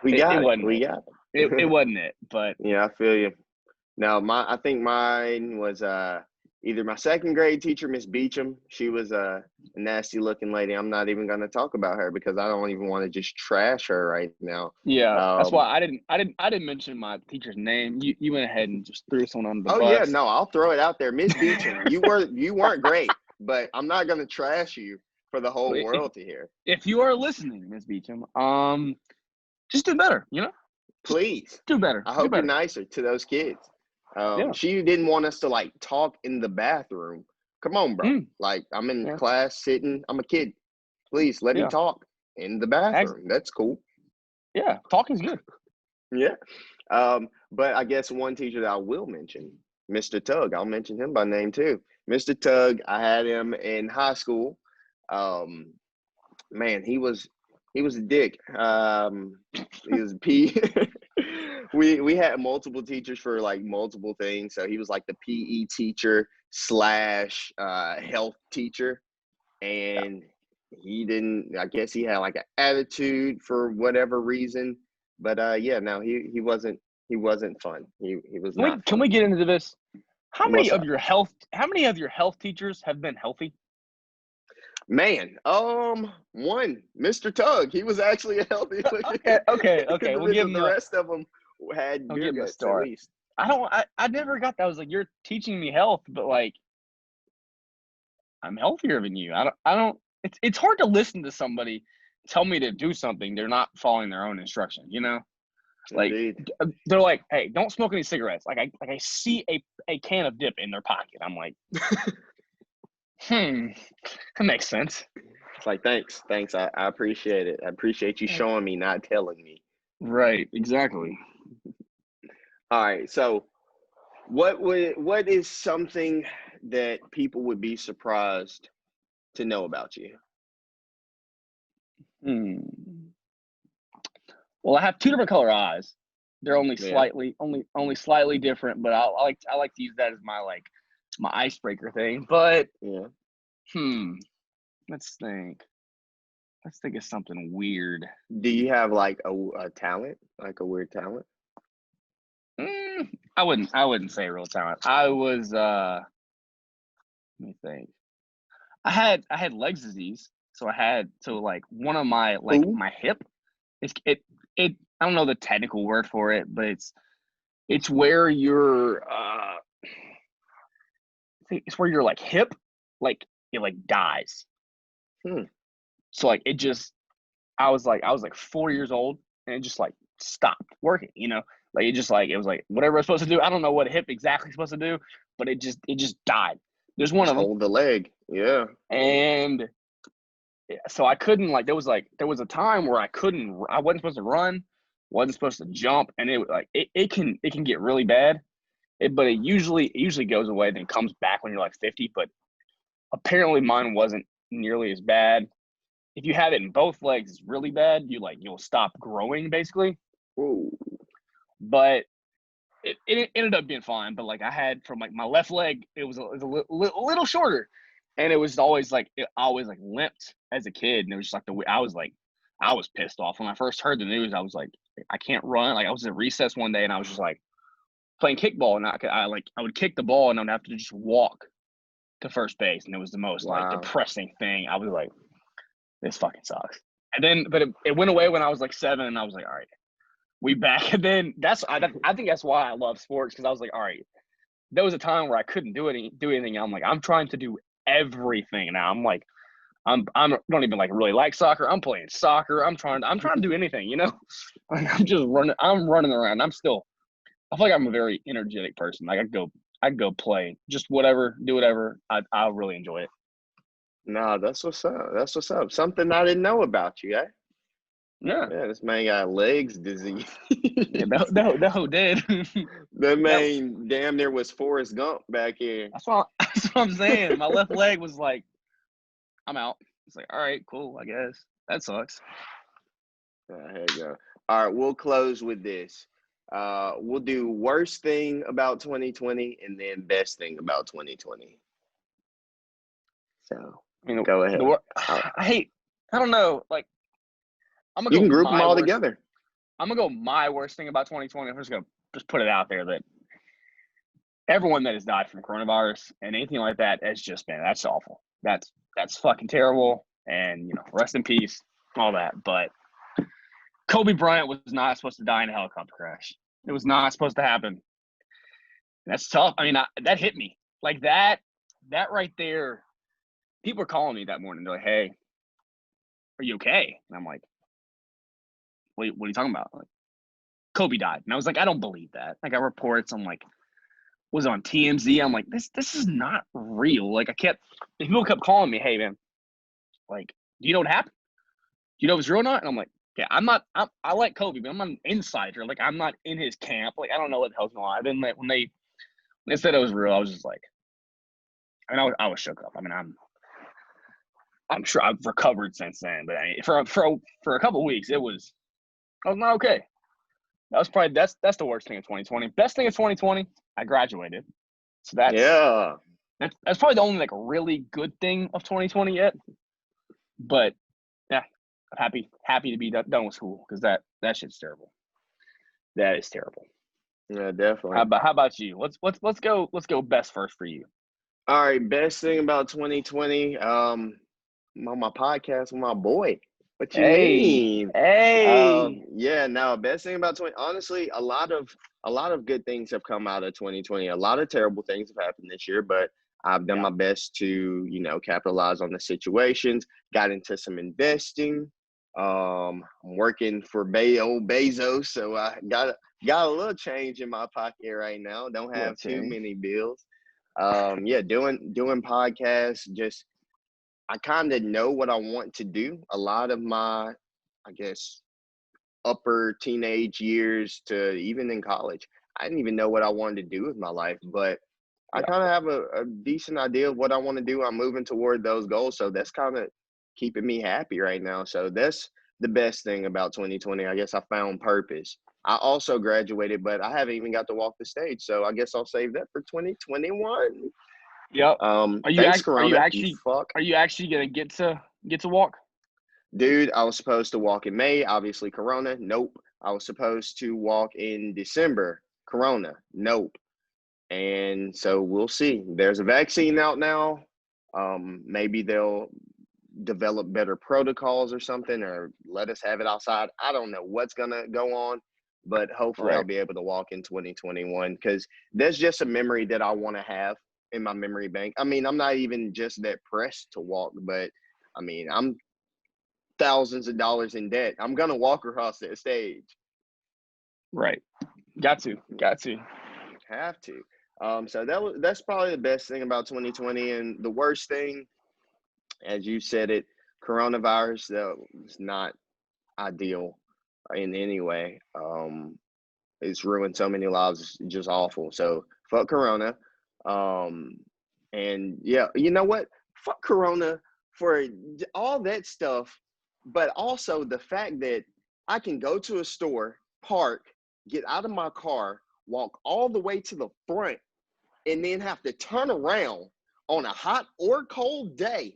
B: We got
A: it
B: it.
A: wasn't
B: We
A: it.
B: got
A: It wasn't it. But
B: Yeah, I feel you. Now, I think mine was either my second grade teacher, Miss Beecham. She was a nasty looking lady. I'm not even going to talk about her because I don't even want to just trash her right now.
A: yeah, that's why I didn't mention my teacher's name. You went ahead and just threw someone under the
B: Oh
A: bus.
B: yeah, no, I'll throw it out there, Miss Beecham. You weren't great, but I'm not going to trash you for the whole world to hear.
A: If you are listening, Miss Beecham, just do better.
B: Please
A: do better.
B: I hope
A: do
B: you're
A: better.
B: nicer to those kids.
A: Yeah.
B: She didn't want us to like talk in the bathroom. Come on, bro. Like I'm in class sitting. I'm a kid. Please let me talk in the bathroom. That's cool.
A: Yeah, talking's good.
B: Yeah. But I guess one teacher that I will mention, Mr. Tugg. I'll mention him by name too. Mr. Tugg. I had him in high school. Man, he was a dick. He was P. We had multiple teachers for like multiple things. So he was like the PE teacher / health teacher, and he didn't. I guess he had like an attitude for whatever reason. But no, he wasn't fun. He was not.
A: Can we get into this? How many
B: What's
A: of
B: up?
A: your health teachers have been healthy?
B: Man, one, Mr. Tugg, he was actually a healthy
A: Okay. We'll give him
B: the rest of them had beer
A: him a
B: guts
A: star.
B: at least.
A: I never got that. I was like, you're teaching me health, but like, I'm healthier than you. I don't. It's hard to listen to somebody tell me to do something they're not following their own instructions. Like
B: Indeed.
A: they're like, hey, don't smoke any cigarettes. Like I see a can of dip in their pocket. I'm like, that makes sense.
B: It's like, thanks. I appreciate it. I appreciate you showing me, not telling me.
A: Right, exactly.
B: All right. So what is something that people would be surprised to know about you?
A: Well, I have two different color eyes. They're only slightly slightly different, but I like to use that as my icebreaker thing. But let's think of something weird.
B: Do you have like a talent, like a weird talent?
A: I wouldn't say real talent. I was let me think. I had Legs disease, so like one of my my hip. It I don't know the technical word for it, but it's where your it's where your like hip like it like dies. So like it just I was like 4 years old and it just like stopped working, like it was like whatever I was supposed to do. I don't know what a hip exactly supposed to do, but it just died. There's one of them.
B: Hold the leg. Yeah.
A: And so I couldn't there was a time where I wasn't supposed to run, wasn't supposed to jump, and it can get really bad. But it usually goes away, then comes back when you're like 50. But apparently mine wasn't nearly as bad. If you have it in both legs, it's really bad. You'll stop growing basically.
B: Ooh.
A: But it ended up being fine. But I had from my left leg, it was a little shorter, and it was always I always limped as a kid, and it was just I was pissed off when I first heard the news. I was like, I can't run. I was at recess one day, and I was just playing kickball, and I would kick the ball, and I would have to just walk to first base, and it was the most depressing thing. I was like, this fucking sucks. And then, but it went away when I was 7, and I was like, all right, we back. And then I think that's why I love sports, because I was like, all right, there was a time where I couldn't do anything. I'm trying to do everything now. I don't even really like soccer. I'm playing soccer. I'm trying to do anything, I'm just running. I'm running around. I feel like I'm a very energetic person. I'd go play just whatever, do whatever. I'll really enjoy it.
B: No, that's what's up. Something I didn't know about you, eh?
A: Yeah.
B: Yeah, this man got legs disease.
A: Yeah, no, did.
B: That man damn near was Forrest Gump back here.
A: That's what I'm saying. My left leg was like, I'm out. It's like, all right, cool, I guess. That sucks.
B: Heck no. All right, we'll close with this. We'll do worst thing about 2020 and then best thing about 2020. So go ahead.
A: I don't know. Like, I'm gonna
B: You
A: go
B: can group them
A: my
B: all
A: worst.
B: together.
A: I'm gonna go my worst thing about 2020. I'm just gonna put it out there that everyone that has died from coronavirus and anything like that has just been, that's awful. That's fucking terrible. And rest in peace, all that. But Kobe Bryant was not supposed to die in a helicopter crash. It was not supposed to happen. That's tough. I mean, that hit me like that. That right there. People were calling me that morning. They're like, "Hey, are you okay?" And I'm like, "What are you talking about?" Like, Kobe died, and I was like, "I don't believe that." I got reports. I'm like, was on TMZ. I'm like, this is not real. Like, people kept calling me, "Hey, man, like, do you know what happened? Do you know if it's real or not?" And I'm like, "Yeah, I like Kobe, but I'm not an insider. Like, I'm not in his camp. Like, I don't know what the hell's going on." And then like, when they said it was real, I was just like, I mean, I was shook up. I mean, I'm sure I've recovered since then, but I mean, for a couple of weeks, I was not okay. That was probably that's the worst thing of 2020. Best thing of 2020, I graduated. So that's probably the only like really good thing of 2020 yet. But yeah, I'm happy to be done with school because that shit's terrible. That is terrible.
B: Yeah, definitely.
A: How about you? Let's go best first for you.
B: All right, best thing about 2020. I'm on my podcast with my boy. What you mean?
A: Hey.
B: Yeah, no, best thing about 20. Honestly, a lot of good things have come out of 2020. A lot of terrible things have happened this year, but I've done my best to, capitalize on the situations. Got into some investing. I'm working for old Bezos, so I got a little change in my pocket right now. Don't have too many bills. Doing podcasts. Just I kind of know what I want to do. A lot of my, I guess, upper teenage years to even in college, I didn't even know what I wanted to do with my life, but I kind of have a decent idea of what I want to do. I'm moving toward those goals. So that's kind of keeping me happy right now. So that's the best thing about 2020. I guess I found purpose. I also graduated, but I haven't even got to walk the stage. So I guess I'll save that for 2021.
A: Yep.
B: Thanks, Corona.
A: Are you actually gonna get to walk?
B: Dude, I was supposed to walk in May. Obviously, Corona. Nope. I was supposed to walk in December. Corona. Nope. And so we'll see. There's a vaccine out now. Maybe they'll develop better protocols or something, or let us have it outside. I don't know what's gonna go on, but hopefully I'll be able to walk in 2021 because there's just a memory that I want to have in my memory bank. I mean, I'm not even just that pressed to walk, but I mean, I'm thousands of dollars in debt. I'm gonna walk across that stage.
A: Right. Got to.
B: Have to. So that's probably the best thing about 2020, and the worst thing, as you said it, coronavirus. That was not ideal in any way. It's ruined so many lives. It's just awful. So fuck Corona. And yeah, you know what? Fuck Corona for all that stuff, but also the fact that I can go to a store, park, get out of my car, walk all the way to the front, and then have to turn around on a hot or cold day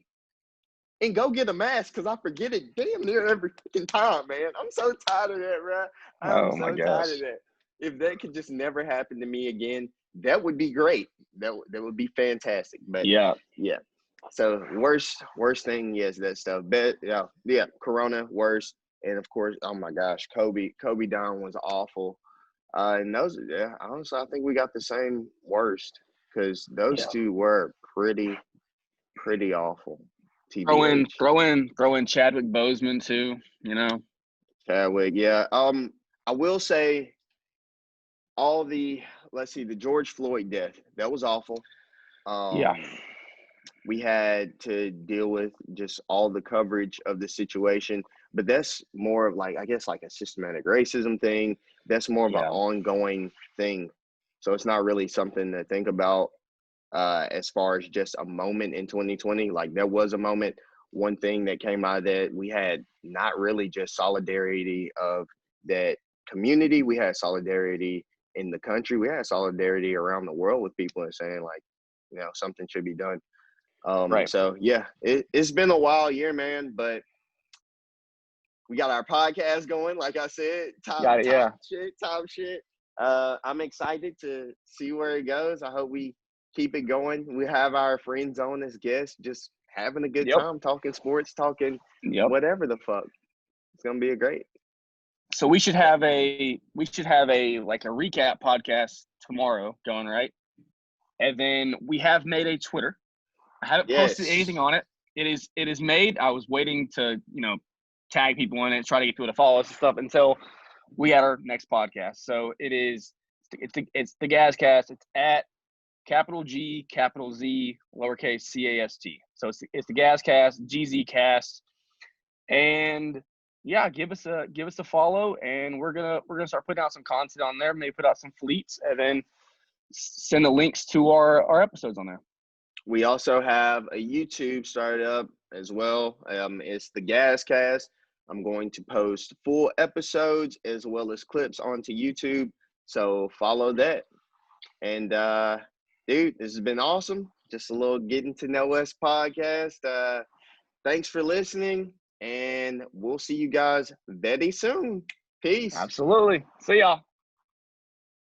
B: and go get a mask because I forget it damn near every fucking time, man. I'm so tired of that, bro. I'm so tired of that. If that could just never happen to me again, that would be great. That would be fantastic. But yeah. So worst thing, yes, that stuff. But yeah, Corona worst, and of course, oh my gosh, Kobe dying was awful. And those, honestly, I think we got the same worst because those two were pretty awful. TBH.
A: Throw in Chadwick Boseman too.
B: Chadwick, yeah. I will say the George Floyd death, that was awful. We had to deal with just all the coverage of the situation, but that's more of like, I guess, like a systematic racism thing. That's more of an ongoing thing. So it's not really something to think about as far as just a moment in 2020. Like there was a moment, one thing that came out of that, we had not really just solidarity of that community. We had solidarity in the country. We had solidarity around the world with people and saying, like, you know, something should be done.
A: Right.
B: So, yeah, it's been a wild year, man, but we got our podcast going, like I said.
A: Got it, yeah.
B: Top shit. I'm excited to see where it goes. I hope we keep it going. We have our friends on as guests, just having a good
A: Yep.
B: time, talking sports, talking whatever the fuck. It's gonna be a great.
A: So we should have a like a recap podcast tomorrow going, right? And then we have made a Twitter. I haven't posted anything on it. It is made. I was waiting to, you know, tag people in it, try to get people to follow us and stuff until we had our next podcast. So it's the GaZcast. It's at capital G, capital Z, lowercase CAST. So it's the GaZcast, GZ Cast, and yeah, give us a follow, and we're gonna start putting out some content on there. Maybe put out some fleets, and then send the links to our episodes on there.
B: We also have a YouTube started up as well. It's the GaZcast. I'm going to post full episodes as well as clips onto YouTube. So follow that. And dude, this has been awesome. Just a little getting to know us podcast. Thanks for listening, and we'll see you guys very soon. Peace.
A: Absolutely. See y'all.